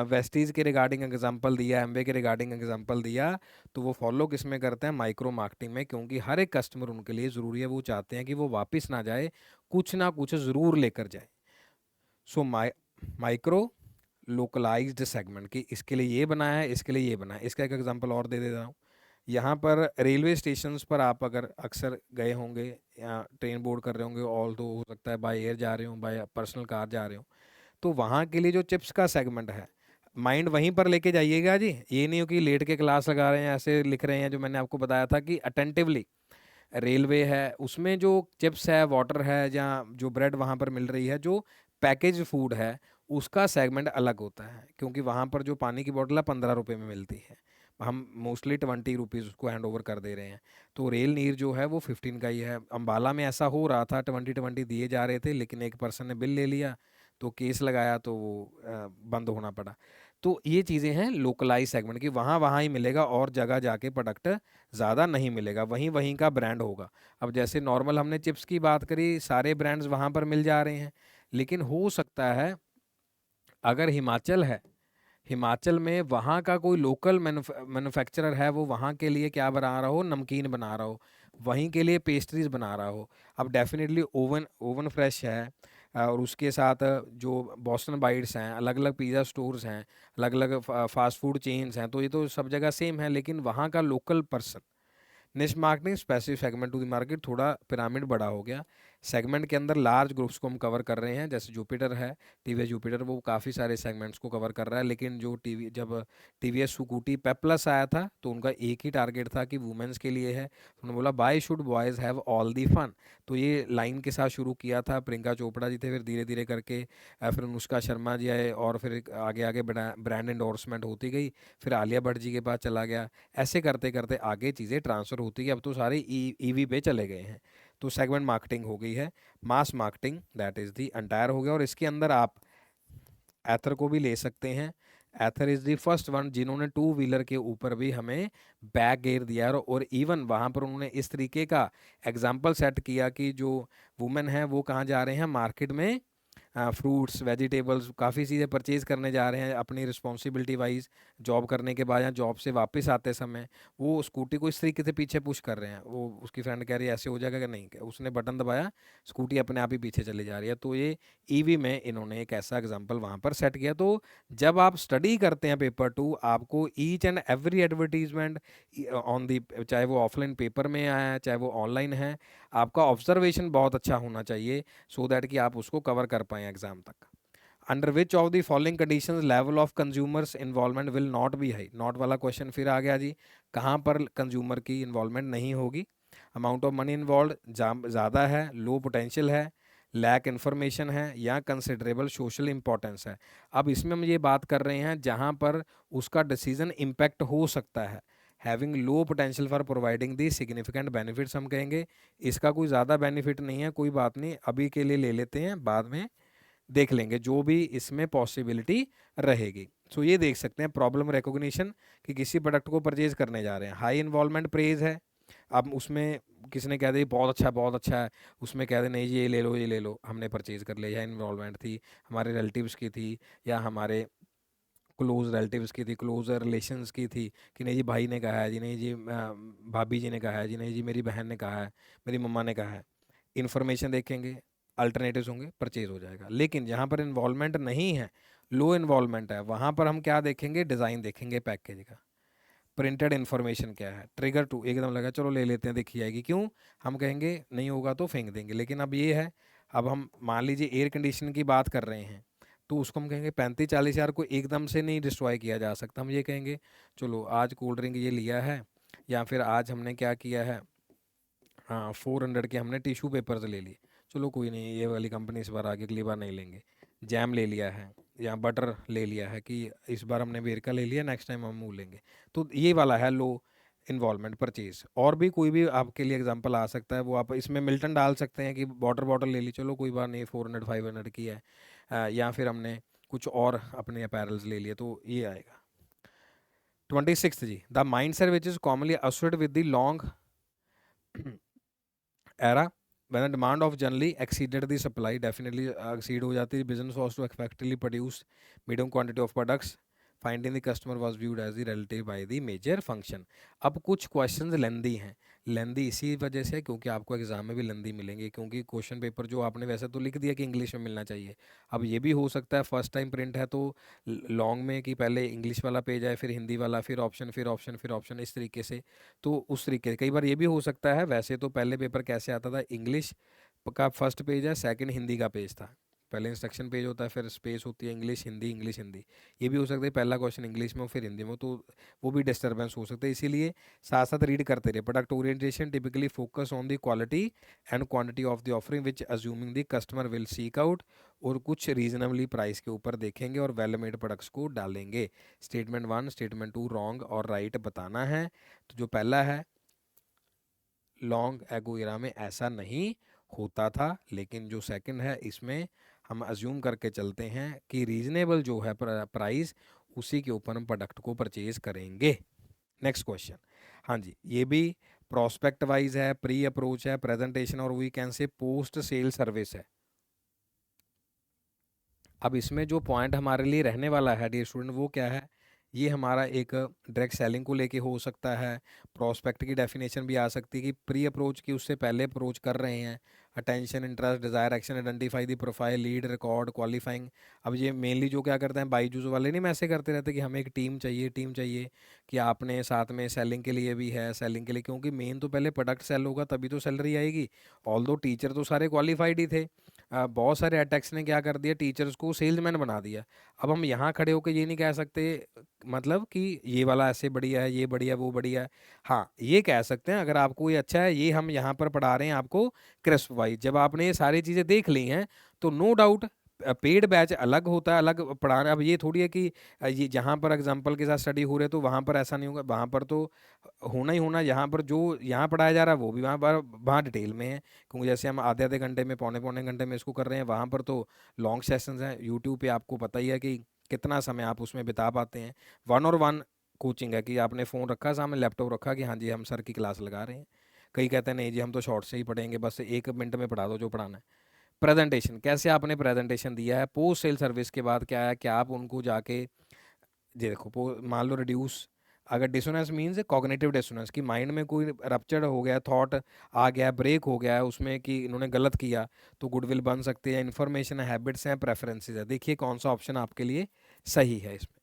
वेस्टीज के रिगार्डिंग एग्जांपल दिया, एमवे के रिगार्डिंग एग्जांपल दिया, तो वो फॉलो किस में करते हैं, माइक्रो मार्केटिंग में। क्योंकि हर एक कस्टमर उनके लिए ज़रूरी है, वो चाहते हैं कि वो वापस ना जाए, कुछ ना कुछ ज़रूर लेकर जाए। सो माइक्रो लोकलाइज्ड सेगमेंट, कि इसके लिए ये बनाया है, इसके लिए ये बनाया है। इसका एक एग्जांपल और दे देता हूँ। यहाँ पर रेलवे स्टेशंस पर आप अगर अक्सर गए होंगे या ट्रेन बोर्ड कर रहे होंगे, ऑल तो हो सकता है बाय एयर जा रहे हो, बाय पर्सनल कार जा रहे हो, तो वहाँ के लिए जो चिप्स का सेगमेंट है, माइंड वहीं पर लेके जाइएगा जी। ये नहीं हो कि लेट के क्लास लगा रहे हैं, ऐसे लिख रहे हैं। जो मैंने आपको बताया था कि अटेंटिवली रेलवे है, उसमें जो चिप्स है, वाटर है, या जो ब्रेड वहाँ पर मिल रही है, जो पैकेज फूड है, उसका सेगमेंट अलग होता है। क्योंकि वहाँ पर जो पानी की बोतल है 15 रुपये में मिलती है, हम मोस्टली 20 रुपीज़ उसको हैंड ओवर कर दे रहे हैं। तो रेल नीर जो है वो 15 का ही है। अम्बाला में ऐसा हो रहा था, 20 दिए जा रहे थे, लेकिन एक पर्सन ने बिल ले लिया तो केस लगाया, तो वो बंद होना पड़ा। तो ये चीज़ें हैं लोकलाइज सेगमेंट की, वहाँ वहाँ ही मिलेगा, और जगह जाके प्रोडक्ट ज़्यादा नहीं मिलेगा, वहीं वहीं का ब्रांड होगा। अब जैसे नॉर्मल हमने चिप्स की बात करी, सारे ब्रांड्स वहाँ पर मिल जा रहे हैं, लेकिन हो सकता है अगर हिमाचल है, हिमाचल में वहाँ का कोई लोकल मैन्युफैक्चरर है, वो वहाँ के लिए क्या बना रहा हो, नमकीन बना रहा हो, वहीं के लिए पेस्ट्रीज बना रहा हो। अब डेफिनेटली ओवन ओवन फ्रेश है, और उसके साथ जो बॉस्टन बाइट्स हैं, अलग अलग पिज़्ज़ा स्टोर्स हैं, अलग अलग फास्ट फूड चेन्स हैं, तो ये तो सब जगह सेम है, लेकिन वहाँ का local person. Niche marketing specific segment to the market, थोड़ा पिरामिड बड़ा हो गया। सेगमेंट के अंदर लार्ज ग्रुप्स को हम कवर कर रहे हैं, जैसे जुपिटर है, टीवीएस जुपिटर, वो काफ़ी सारे सेगमेंट्स को कवर कर रहा है। लेकिन जो जब टीवीएस स्कूटी पेपलस आया था तो उनका एक ही टारगेट था कि वुमेन्स के लिए है। उन्होंने बोला why should boys have all the fun. तो ये लाइन के साथ शुरू किया था, प्रियंका चोपड़ा जी थे, फिर धीरे धीरे करके फिर अनुष्का शर्मा जी आए, और फिर आगे आगे ब्रांड एंडोर्समेंट होती गई, फिर आलिया भट्ट जी के पास चला गया। ऐसे करते करते आगे चीज़ें ट्रांसफ़र होती गई, अब तो सारे ईवी पे चले गए हैं। तो सेगमेंट मार्केटिंग हो गई है। Mass marketing that is the entire हो गया, और इसके अंदर आप एथर को भी ले सकते हैं। एथर इज़ दी फर्स्ट वन जिन्होंने टू व्हीलर के ऊपर भी हमें बैक गियर दिया है, और इवन वहाँ पर उन्होंने इस तरीके का एग्जाम्पल सेट किया कि जो वुमेन है वो कहाँ जा रहे हैं मार्केट में, फ्रूट्स वेजिटेबल्स काफ़ी चीज़ें परचेज करने जा रहे हैं अपनी रिस्पॉन्सिबिलिटी वाइज, जॉब करने के बाद या जॉब से वापस आते समय वो स्कूटी को इस तरीके से पीछे पुश कर रहे हैं। वो उसकी फ्रेंड कह रही है ऐसे हो जाएगा कि नहीं, उसने बटन दबाया, स्कूटी अपने आप ही पीछे चली जा रही है। तो ये ईवी में इन्होंने एक ऐसा एग्जाम्पल वहाँ पर सेट किया। तो जब आप स्टडी करते हैं पेपर टू, आपको each and every advertisement on the, चाहे वो ऑफलाइन पेपर में आया है चाहे वो ऑनलाइन है, आपका ऑब्जर्वेशन बहुत अच्छा होना चाहिए, सो दैट कि आप उसको कवर कर पाएँ एग्जाम तक। Under which of the following conditions level of consumers involvement will not be high. Not वाला क्वेश्चन फिर आ गया जी, कहाँ पर कंज्यूमर की इन्वॉल्वमेंट नहीं होगी। अमाउंट ऑफ मनी इन्वॉल्व ज़्यादा है, लो पोटेंशियल है, लैक इन्फॉर्मेशन है, या कंसिडरेबल सोशल इंपॉर्टेंस है। अब इसमें हम ये बात कर रहे हैं जहाँ पर उसका डिसीजन इम्पैक्ट हो सकता है। Having low potential for providing the significant benefits हम कहेंगे, इसका कोई ज़्यादा बेनिफिट नहीं है, कोई बात नहीं, अभी के लिए ले लेते हैं, बाद में देख लेंगे जो भी इसमें पॉसिबिलिटी रहेगी। सो ये देख सकते हैं प्रॉब्लम रिकॉग्निशन, कि किसी प्रोडक्ट को परचेज करने जा रहे हैं, हाई इन्वॉल्वमेंट प्रेज है। अब उसमें किसी ने कह दिया बहुत अच्छा है, उसमें कह दे नहीं जी ये ले लो, हमने परचेज कर लिया, या इन्वॉल्वमेंट थी, हमारे रिलेटिव्स की थी, या हमारे क्लोज रिलेटिव्स की थी, क्लोज रिलेशंस की थी, कि नहीं जी भाई ने कहा है जी, नहीं जी भाभी जी ने कहा है जी, नहीं जी मेरी बहन ने कहा है, मेरी मम्मा ने कहा है। इन्फॉर्मेशन देखेंगे, अल्टरनेटिव्स होंगे, परचेज हो जाएगा। लेकिन जहाँ पर इन्वॉल्वमेंट नहीं है, लो इन्वॉल्वमेंट है, वहाँ पर हम क्या देखेंगे, डिज़ाइन देखेंगे पैकेज का, प्रिंटेड इन्फॉर्मेशन क्या है, ट्रिगर टू एकदम लगा चलो ले लेते हैं देखी जाएगी, क्यों, हम कहेंगे नहीं होगा तो फेंक देंगे। लेकिन अब ये है, अब हम मान लीजिए एयर कंडीशन की बात कर रहे हैं, तो उसको हम कहेंगे 35-40 हज़ार को एकदम से नहीं डिस्ट्रॉय किया जा सकता। हम ये कहेंगे चलो आज कोल्ड ड्रिंक ये लिया है, या फिर आज हमने क्या किया है, हाँ 400 के हमने टिश्यू पेपर्स ले लिए, चलो कोई नहीं ये वाली कंपनी इस बार आगे अगली बार नहीं लेंगे। जैम ले लिया है, या बटर ले लिया है कि इस बार हमने वेरका ले लिया, नेक्स्ट टाइम हम वो लेंगे। तो ये वाला है लो इन्वॉल्वमेंट परचेज। और भी कोई भी आपके लिए एग्जांपल आ सकता है, वो आप इसमें मिल्टन डाल सकते हैं कि वाटर बॉटल ले ली, चलो कोई बात नहीं 400-500 की है, या फिर हमने कुछ और अपने अपैरल्स ले लिए, तो ये आएगा। 26 जी, the mindset which is commonly associated with the long era when the demand of generally exceeded the supply, definitely exceed हो जाती है, business was to effectively produce medium quantity of products, finding the customer was viewed as the relative by the major function। अब कुछ questions लेंदी हैं, लेंदी इसी वजह से क्योंकि आपको एग्जाम में भी लेंदी मिलेंगे, क्योंकि क्वेश्चन पेपर जो आपने वैसे तो लिख दिया कि इंग्लिश में मिलना चाहिए, अब ये भी हो सकता है फर्स्ट टाइम प्रिंट है तो लॉन्ग में कि पहले इंग्लिश वाला पेज आए, फिर हिंदी वाला, फिर ऑप्शन, फिर ऑप्शन, फिर ऑप्शन, इस तरीके से। तो उस तरीके कई बार ये भी हो सकता है, वैसे तो पहले पेपर कैसे आता था, इंग्लिश का फर्स्ट पेज है, सेकंड हिंदी का पेज था, पहले इंस्ट्रक्शन पेज होता है, फिर स्पेस होती है इंग्लिश हिंदी, इंग्लिश हिंदी। ये भी हो सकता है पहला क्वेश्चन इंग्लिश में हो फिर हिंदी में हो, तो वो भी डिस्टर्बेंस हो सकता है, इसीलिए साथ साथ रीड करते रहे। Product orientation typically focus on the quality and quantity of the offering which assuming the customer will seek out, और कुछ रीजनेबली प्राइस के ऊपर देखेंगे और वेल मेड प्रोडक्ट्स को डालेंगे। स्टेटमेंट 1 स्टेटमेंट 2 रॉन्ग और राइट बताना है। तो जो पहला है लॉन्ग एगो एरा में ऐसा नहीं होता था, लेकिन जो सेकंड है इसमें हम अज्यूम करके चलते हैं कि रीजनेबल जो है प्राइस, उसी के ऊपर हम प्रोडक्ट को परचेज करेंगे। नेक्स्ट क्वेश्चन, हाँ जी, ये भी प्रोस्पेक्ट वाइज है, प्री अप्रोच है, प्रेजेंटेशन और we can say post sale service है। अब इसमें जो पॉइंट हमारे लिए रहने वाला है डियर स्टूडेंट वो क्या है, ये हमारा एक डायरेक्ट सेलिंग को लेके हो सकता है, प्रोस्पेक्ट की डेफिनेशन भी आ सकती है कि प्री अप्रोच की उससे पहले अप्रोच कर रहे हैं, attention interest desire action identify the profile lead record qualifying. अब ये मेनली जो क्या करते हैं बाईजूस वाले नहीं, मैसेज करते रहते कि हमें एक टीम चाहिए कि आपने साथ में सेलिंग के लिए भी है, सेलिंग के लिए, क्योंकि मेन तो पहले प्रोडक्ट सेल होगा तभी तो सैलरी आएगी। ऑल दो टीचर तो सारे क्वालिफाइड ही थे, बहुत सारे अटैक्स ने क्या कर दिया, टीचर्स को सेल्समैन बना दिया। अब हम यहाँ खड़े होकर ये नहीं कह सकते मतलब कि ये वाला ऐसे बढ़िया है, ये बढ़िया वो बढ़िया है। हाँ ये कह सकते हैं अगर आपको ये अच्छा है, ये हम यहाँ पर पढ़ा रहे हैं आपको क्रिस्प वाइज। जब आपने ये सारी चीज़ें देख ली हैं तो नो डाउट पेड बैच अलग होता है, अलग पढ़ाना। अब ये थोड़ी है कि ये जहाँ पर एग्जाम्पल के साथ स्टडी हो रहे तो वहाँ पर ऐसा नहीं होगा, वहाँ पर तो होना ही होना, यहाँ पर जो यहाँ पढ़ाया जा रहा है वो भी वहाँ पर वहाँ डिटेल में है, क्योंकि जैसे हम आधे आधे घंटे में पौने पौने घंटे में इसको कर रहे हैं, वहाँ पर तो लॉन्ग सेशंस हैं। यूट्यूब पे आपको पता ही है कि कितना समय आप उसमें बिता पाते हैं। वन और वन कोचिंग है कि आपने फ़ोन रखा सामने, लैपटॉप रखा कि हाँ जी हम सर की क्लास लगा रहे हैं। कई कहते हैं नहीं जी हम तो शॉर्ट से ही पढ़ेंगे, बस 1 मिनट में पढ़ा दो जो पढ़ाना है। प्रेजेंटेशन, कैसे आपने प्रेजेंटेशन दिया है, पोस्ट सेल सर्विस के बाद क्या है, क्या आप उनको जाके ये देखो मान लो रिड्यूस, अगर डिसोनेंस मीन्स कॉग्निटिव डिसोनेंस कि माइंड में कोई रप्चर हो गया, थॉट आ गया, ब्रेक हो गया है उसमें कि इन्होंने गलत किया, तो गुडविल बन सकती है, इन्फॉर्मेशन है, हैबिट्स हैं, प्रेफरेंसेस है। देखिए कौन सा ऑप्शन आपके लिए सही है इसमें।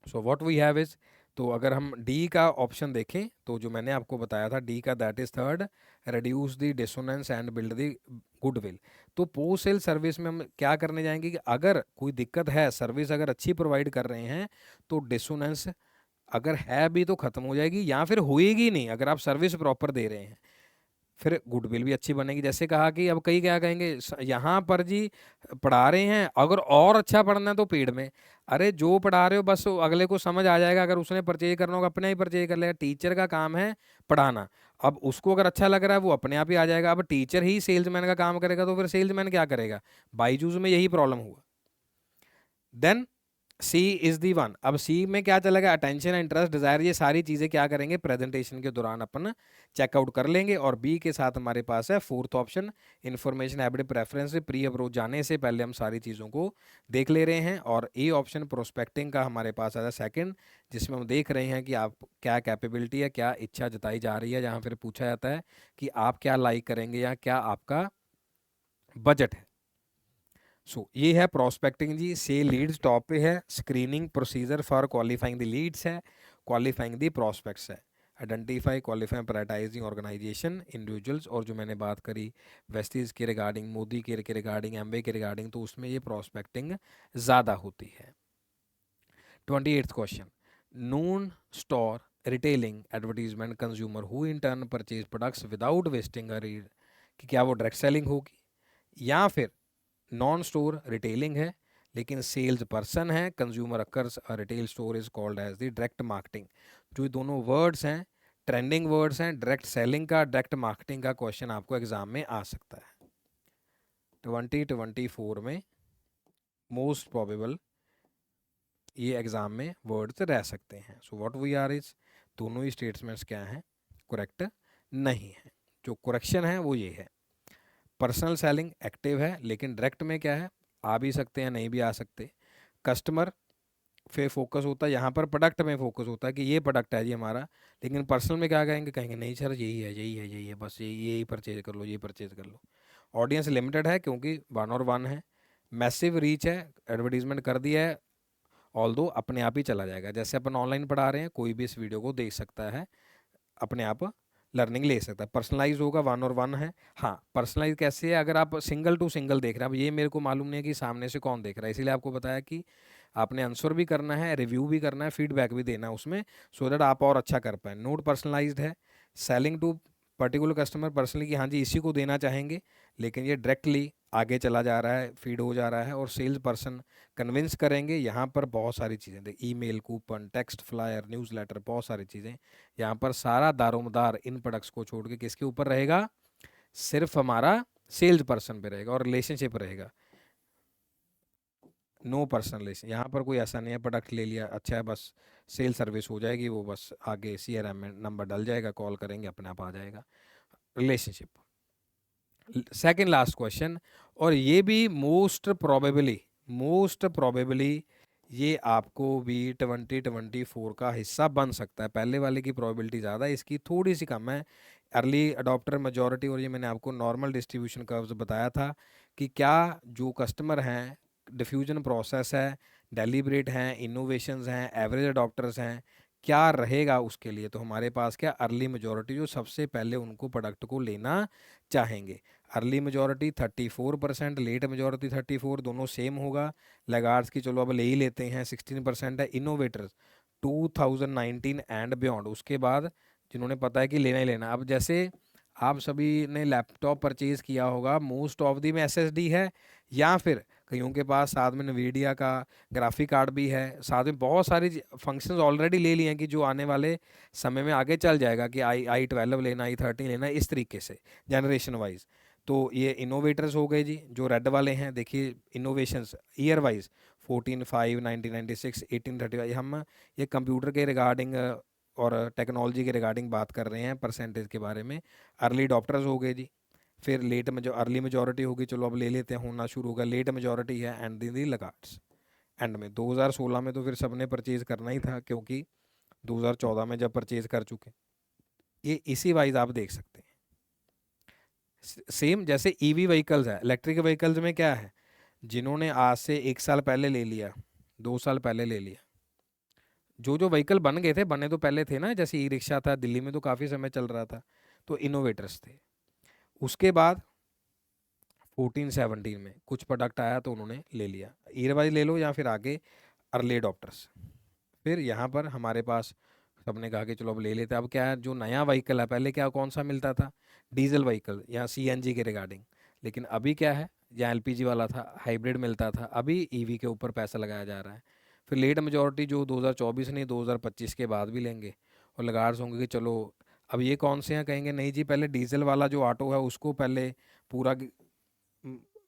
So what we have is, तो अगर हम डी का ऑप्शन देखें तो जो मैंने आपको बताया था डी का, that is third, reduce the dissonance and build the goodwill. तो पोस्ट सेल सर्विस में हम क्या करने जाएंगे कि अगर कोई दिक्कत है, सर्विस अगर अच्छी प्रोवाइड कर रहे हैं तो डिसोनेंस अगर है भी तो खत्म हो जाएगी या फिर होएगी नहीं, अगर आप सर्विस प्रॉपर दे रहे हैं फिर गुडविल भी अच्छी बनेगी। जैसे कहा कि अब कई क्या कहेंगे यहाँ पर जी पढ़ा रहे हैं, अगर और अच्छा पढ़ना है तो पेड में। अरे जो पढ़ा रहे हो बस वो अगले को समझ आ जाएगा, अगर उसने परचेज करना होगा अपने ही परचेज कर लेगा। टीचर का काम है पढ़ाना, अब उसको अगर अच्छा लग रहा है वो अपने आप ही आ जाएगा। अब टीचर ही सेल्समैन का काम करेगा तो फिर सेल्समैन क्या करेगा, बाईजूस में यही प्रॉब्लम हुआ। Then C is the one. अब सी में क्या चलेगा, अटेंशन इंटरेस्ट डिजायर, ये सारी चीजें क्या करेंगे प्रेजेंटेशन के दौरान अपन चेकआउट कर लेंगे। और बी के साथ हमारे पास है fourth option, information habit preference, pre approach जाने से पहले हम सारी चीज़ों को देख ले रहे हैं। और ए ऑप्शन प्रोस्पेक्टिंग का हमारे पास आता है सेकंड, जिसमें हम देख रहे हैं कि आप क्या कैपेबिलिटी है, क्या इच्छा जताई जा रही है, जहाँ फिर पूछा जाता है कि आप क्या लाइक करेंगे या क्या आपका बजट है। सो ये है प्रोस्पेक्टिंग जी। से लीड्स टॉप पे है, screening procedure for qualifying the leads है, क्वालिफाइंग द प्रोस्पेक्ट्स है, identify qualify prioritizing organization individuals. और जो मैंने बात करी वेस्टीज के रिगार्डिंग, मोदी के रिगार्डिंग, एमवे के रिगार्डिंग, तो उसमें ये प्रोस्पेक्टिंग ज़्यादा होती है। 28th question, non store retailing advertisement consumer who in turn purchase products without wasting a read, कि क्या वो डायरेक्ट सेलिंग होगी या फिर नॉन स्टोर रिटेलिंग है लेकिन सेल्स पर्सन है, consumer occurs a retail store is called as the direct marketing. जो ये दोनों वर्ड्स हैं ट्रेंडिंग वर्ड्स हैं, डायरेक्ट सेलिंग का, डायरेक्ट मार्केटिंग का क्वेश्चन आपको एग्जाम में आ सकता है 2024 में। मोस्ट प्रोबेबल ये एग्जाम में वर्ड्स रह सकते हैं। So what we are is, दोनों ही स्टेटमेंट्स क्या हैं, करेक्ट नहीं है। जो करेक्शन है वो ये है, पर्सनल सेलिंग एक्टिव है लेकिन डायरेक्ट में क्या है, आ भी सकते हैं नहीं भी आ सकते। कस्टमर पे फोकस होता है, यहाँ पर प्रोडक्ट में फोकस होता है कि ये प्रोडक्ट है जी हमारा, लेकिन पर्सनल में क्या कहेंगे, कहेंगे नहीं सर यही है यही है यही है, बस यही परचेज कर लो, ये परचेज कर लो। ऑडियंस लिमिटेड है क्योंकि वन और वन है। मैसिव रीच है, एडवर्टीजमेंट कर दिया है, ऑल दो अपने आप ही चला जाएगा। जैसे अपन ऑनलाइन पढ़ा रहे हैं, कोई भी इस वीडियो को देख सकता है, अपने आप लर्निंग ले सकता है। पर्सनलाइज होगा, वन और वन है। हाँ पर्सनलाइज कैसे है, अगर आप सिंगल टू सिंगल देख रहे हैं, अब ये मेरे को मालूम नहीं है कि सामने से कौन देख रहा है, इसीलिए आपको बताया कि आपने आंसर भी करना है, रिव्यू भी करना है, फीडबैक भी देना है उसमें, सो दैट आप और अच्छा कर पाए। नोट पर्सनलाइज्ड है, selling to particular customer personally कि हाँ जी इसी को देना चाहेंगे, लेकिन ये डायरेक्टली आगे चला जा रहा है, फीड हो जा रहा है। और सेल्स पर्सन कन्विंस करेंगे, यहाँ पर बहुत सारी चीज़ें देख, email, coupon, text, flyer, newsletter, बहुत सारी चीज़ें। यहाँ पर सारा दारोमदार इन प्रोडक्ट्स को छोड़ के किसके ऊपर रहेगा, सिर्फ हमारा सेल्स पर्सन पे रहेगा और रिलेशनशिप रहेगा। नो पर्सनल रिलेशन, यहाँ पर कोई ऐसा नहीं है प्रोडक्ट ले लिया अच्छा है बस सेल सर्विस हो जाएगी, वो बस आगे CRM में नंबर डल जाएगा, कॉल करेंगे अपने आप आ जाएगा। रिलेशनशिप सेकंड लास्ट क्वेश्चन, और ये भी मोस्ट प्रोबेबली ये आपको भी 2024 का हिस्सा बन सकता है। पहले वाले की प्रोबेबिलिटी ज़्यादा है, इसकी थोड़ी सी कम है। अर्ली अडॉप्टर मेजॉरिटी, और ये मैंने आपको नॉर्मल डिस्ट्रीब्यूशन कर्व्स बताया था कि क्या जो कस्टमर हैं, डिफ्यूजन प्रोसेस है, डेलिब्रेट हैं, इनोवेशंस हैं, एवरेज अडॉप्टर्स हैं, क्या रहेगा उसके लिए। तो हमारे पास क्या अर्ली मेजॉरिटी जो सबसे पहले उनको प्रोडक्ट को लेना चाहेंगे। अर्ली मेजॉरिटी 34%, लेट मेजॉरिटी 34, दोनों सेम होगा। लैगार्ड्स की चलो अब ले ही लेते हैं, 16% है। इनोवेटर्स 2019 एंड बियॉन्ड, उसके बाद जिन्होंने पता है कि लेना ही लेना। अब जैसे आप सभी ने लैपटॉप परचेज किया होगा, मोस्ट ऑफ दी में एसएसडी है, या फिर कईयों के पास साथ में नवीडिया का ग्राफिक कार्ड भी है, साथ में बहुत सारी फंक्शंस ऑलरेडी ले लिए हैं कि जो आने वाले समय में आगे चल जाएगा कि i12 लेना, i13 लेना, इस तरीके से जनरेशन वाइज। तो ये इनोवेटर्स हो गए जी, जो रेड वाले हैं। देखिए इनोवेशंस ईयर वाइज 14/5, 1996, 1835, हम ये कंप्यूटर के रिगार्डिंग और टेक्नोलॉजी के रिगार्डिंग बात कर रहे हैं, परसेंटेज के बारे में। अर्ली अडॉप्टर्स हो गए जी। फिर लेट में जो अर्ली मेजॉरिटी होगी, चलो अब ले लेते हैं, होना शुरू होगा। लेट मेजॉरिटी है एंड दी लगार्ड्स एंड में। 2016 में तो फिर सबने परचेज करना ही था, क्योंकि 2014 में जब परचेज कर चुके। ये इसी वाइज आप देख सकते हैं। सेम जैसे ईवी व्हीकल्स है, इलेक्ट्रिक व्हीकल्स में क्या है, जिन्होंने आज से 1 साल पहले ले लिया, 2 साल पहले ले लिया, जो जो व्हीकल बन गए थे, बने तो पहले थे ना, जैसे ई रिक्शा था, दिल्ली में तो काफ़ी समय चल रहा था, तो इनोवेटर्स थे। उसके बाद 14-17 में कुछ प्रोडक्ट आया तो उन्होंने ले लिया, ईयर वाइज ले लो या फिर आगे अर्ली अडॉप्टर्स। फिर यहाँ पर हमारे पास सबने कहा कि चलो अब ले लेते हैं। अब क्या है, जो नया व्हीकल है, पहले क्या कौन सा मिलता था, डीजल व्हीकल या सीएनजी के रिगार्डिंग, लेकिन अभी क्या है, या एलपीजी वाला था, हाइब्रिड मिलता था, अभी ईवी के ऊपर पैसा लगाया जा रहा है। फिर लेट मेजॉरिटी जो 2024 नहीं 2025 के बाद भी लेंगे, और लगार्स होंगे कि चलो अब ये कौन से हैं, कहेंगे नहीं जी पहले डीजल वाला जो ऑटो है उसको पहले पूरा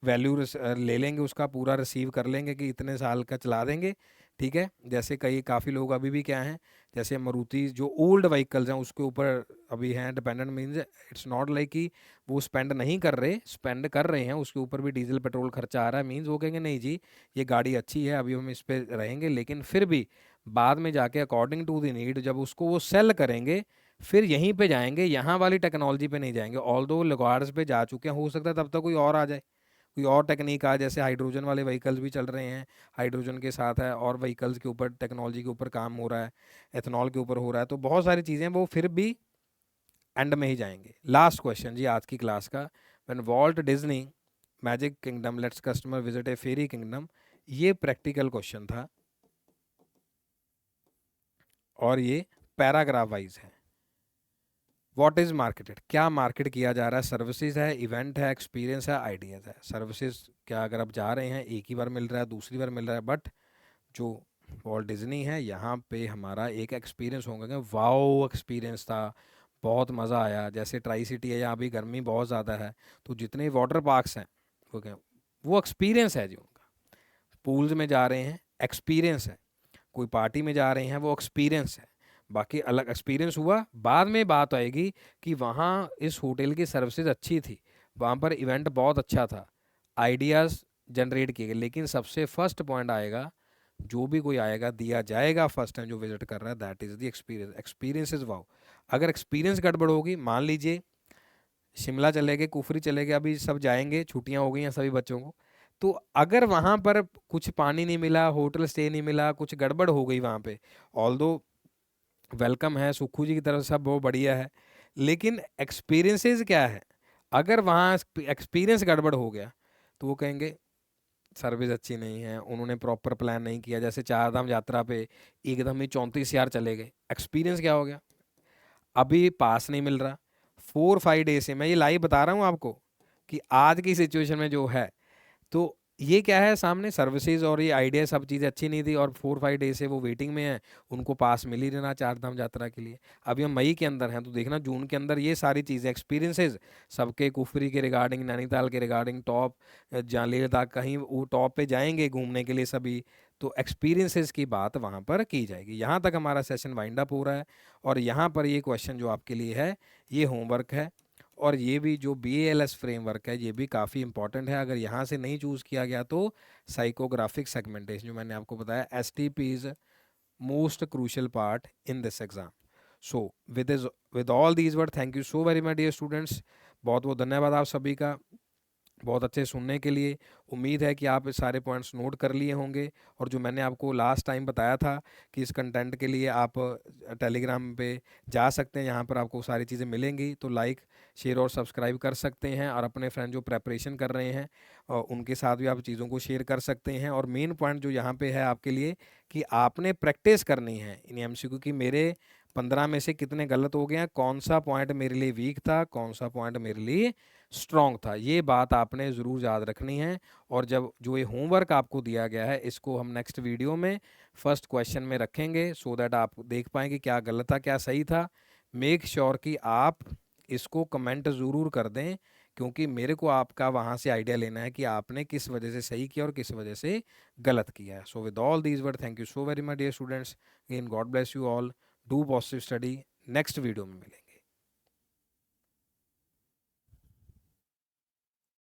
वैल्यू ले लेंगे, उसका पूरा रिसीव कर लेंगे कि इतने साल का चला देंगे, ठीक है। जैसे कई काफ़ी लोग अभी भी क्या हैं, जैसे मारुति जो ओल्ड व्हीकल्स हैं उसके ऊपर अभी हैं dependent, means it's not like कि वो स्पेंड नहीं कर रहे, स्पेंड कर रहे हैं, उसके ऊपर भी डीजल पेट्रोल खर्चा आ रहा है। मीन्स वो कहेंगे नहीं जी ये गाड़ी अच्छी है, अभी हम इस पर रहेंगे, लेकिन फिर भी बाद में जाके अकॉर्डिंग टू द नीड जब उसको वो सेल करेंगे, फिर यहीं पे जाएंगे, यहाँ वाली टेक्नोलॉजी पे नहीं जाएंगे। ऑल दो लिगार्ड्स पे जा चुके हैं, हो सकता है तब तक कोई और आ जाए, कोई और टेक्निक आ, जैसे हाइड्रोजन वाले व्हीकल्स भी चल रहे हैं, हाइड्रोजन के साथ है और व्हीकल्स के ऊपर टेक्नोलॉजी के ऊपर काम हो रहा है, एथनॉल के ऊपर हो रहा है, तो बहुत सारी चीज़ें वो फिर भी एंड में ही जाएंगे। लास्ट क्वेश्चन जी आज की क्लास का, when Walt Disney Magic Kingdom lets customer visit a fairy kingdom, ये प्रैक्टिकल क्वेश्चन था और ये पैराग्राफ वाइज है। व्हाट इज मार्केटेड, क्या मार्केट किया जा रहा है, सर्विसेज है, इवेंट है, एक्सपीरियंस है, आइडियाज है। सर्विसेज क्या, अगर आप जा रहे हैं एक ही बार मिल रहा है, दूसरी बार मिल रहा है, बट जो वॉल्ट डिज्नी है यहाँ पे हमारा एक एक्सपीरियंस होगा, वाओ एक्सपीरियंस था, बहुत मज़ा आया। जैसे ट्राई सिटी है, यहाँ अभी गर्मी बहुत ज़्यादा है, तो जितने वाटर पार्क्स हैं वो क्या, वो एक्सपीरियंस है जी उनका। पूल्स में जा रहे हैं, एक्सपीरियंस है, कोई पार्टी में जा रहे हैं, वो एक्सपीरियंस है, बाकी अलग एक्सपीरियंस हुआ। बाद में बात आएगी कि वहाँ इस होटल की सर्विसेज अच्छी थी, वहाँ पर इवेंट बहुत अच्छा था, आइडियाज़ जनरेट किए गए, लेकिन सबसे फर्स्ट पॉइंट आएगा, जो भी कोई आएगा दिया जाएगा फर्स्ट टाइम जो विजिट कर रहा है, that is the experience. Experience is wow. अगर एक्सपीरियंस गड़बड़ होगी, मान लीजिए शिमला चले गए, कुफरी चले गए, अभी सब जाएंगे, छुट्टियां हो गई हैं सभी बच्चों को, तो अगर वहाँ पर कुछ पानी नहीं मिला, होटल स्टे नहीं मिला, कुछ गड़बड़ हो गई वहाँ पे, ऑल दो वेलकम है सुक्खू जी की तरफ से, सब बहुत बढ़िया है, लेकिन एक्सपीरियंसेस क्या है, अगर वहाँ एक्सपीरियंस गड़बड़ हो गया तो वो कहेंगे सर्विस अच्छी नहीं है, उन्होंने प्रॉपर प्लान नहीं किया। जैसे चार धाम यात्रा पे एकदम ही 34 यार चले गए, एक्सपीरियंस क्या हो गया, अभी पास नहीं मिल रहा, 4-5 डे से मैं ये लाइव बता रहा हूँ आपको कि आज की सिचुएशन में जो है, तो ये क्या है, सामने सर्विसेज और ये आइडिया सब चीज़ें अच्छी नहीं थी, और 4-5 डे से वो वेटिंग में है, उनको पास मिल ही रहना चार धाम यात्रा के लिए। अभी हम मई के अंदर हैं, तो देखना जून के अंदर ये सारी चीज़ें एक्सपीरियंसेस सबके, कुफरी के रिगार्डिंग, नैनीताल के रिगार्डिंग, टॉप जहाँ लेह लद्दाख कहीं वो टॉप पे जाएंगे घूमने के लिए सभी, तो एक्सपीरियंसेस की बात वहाँ पर की जाएगी। यहाँ तक हमारा सेशन वाइंड अप हो रहा है, और यहाँ पर ये क्वेश्चन जो आपके लिए है ये होमवर्क है, और ये भी जो BALS फ्रेमवर्क है ये भी काफ़ी इंपॉर्टेंट है। अगर यहाँ से नहीं चूज़ किया गया तो साइकोग्राफिक सेगमेंटेशन, जो मैंने आपको बताया, STP is most crucial part in this exam. So with all these word, thank you so very much dear students. बहुत बहुत धन्यवाद आप सभी का बहुत अच्छे सुनने के लिए। उम्मीद है कि आप ये सारे पॉइंट्स नोट कर लिए होंगे, और जो मैंने आपको लास्ट टाइम बताया था कि इस कंटेंट के लिए आप टेलीग्राम पे जा सकते हैं, यहाँ पर आपको सारी चीज़ें मिलेंगी, तो लाइक शेयर और सब्सक्राइब कर सकते हैं, और अपने फ्रेंड जो प्रेपरेशन कर रहे हैं उनके साथ भी आप चीज़ों को शेयर कर सकते हैं। और मेन पॉइंट जो यहाँ पे है आपके लिए कि आपने प्रैक्टिस करनी है इन MCQ की। मेरे 15 में से कितने गलत हो गए हैं, कौन सा पॉइंट मेरे लिए वीक था, कौन सा पॉइंट मेरे लिए स्ट्रॉन्ग था, ये बात आपने ज़रूर याद रखनी है। और जब जो ये होमवर्क आपको दिया गया है इसको हम नेक्स्ट वीडियो में फर्स्ट क्वेश्चन में रखेंगे, सो दैट आप देख पाएंगे क्या गलत था क्या सही था। मेक श्योर कि आप इसको कमेंट ज़रूर कर दें, क्योंकि मेरे को आपका वहाँ से आइडिया लेना है कि आपने किस वजह से सही किया और किस वजह से गलत किया है। So with all these word, thank you so very much dear students, again God bless you all, do positive study. Next video में मिलेंगे।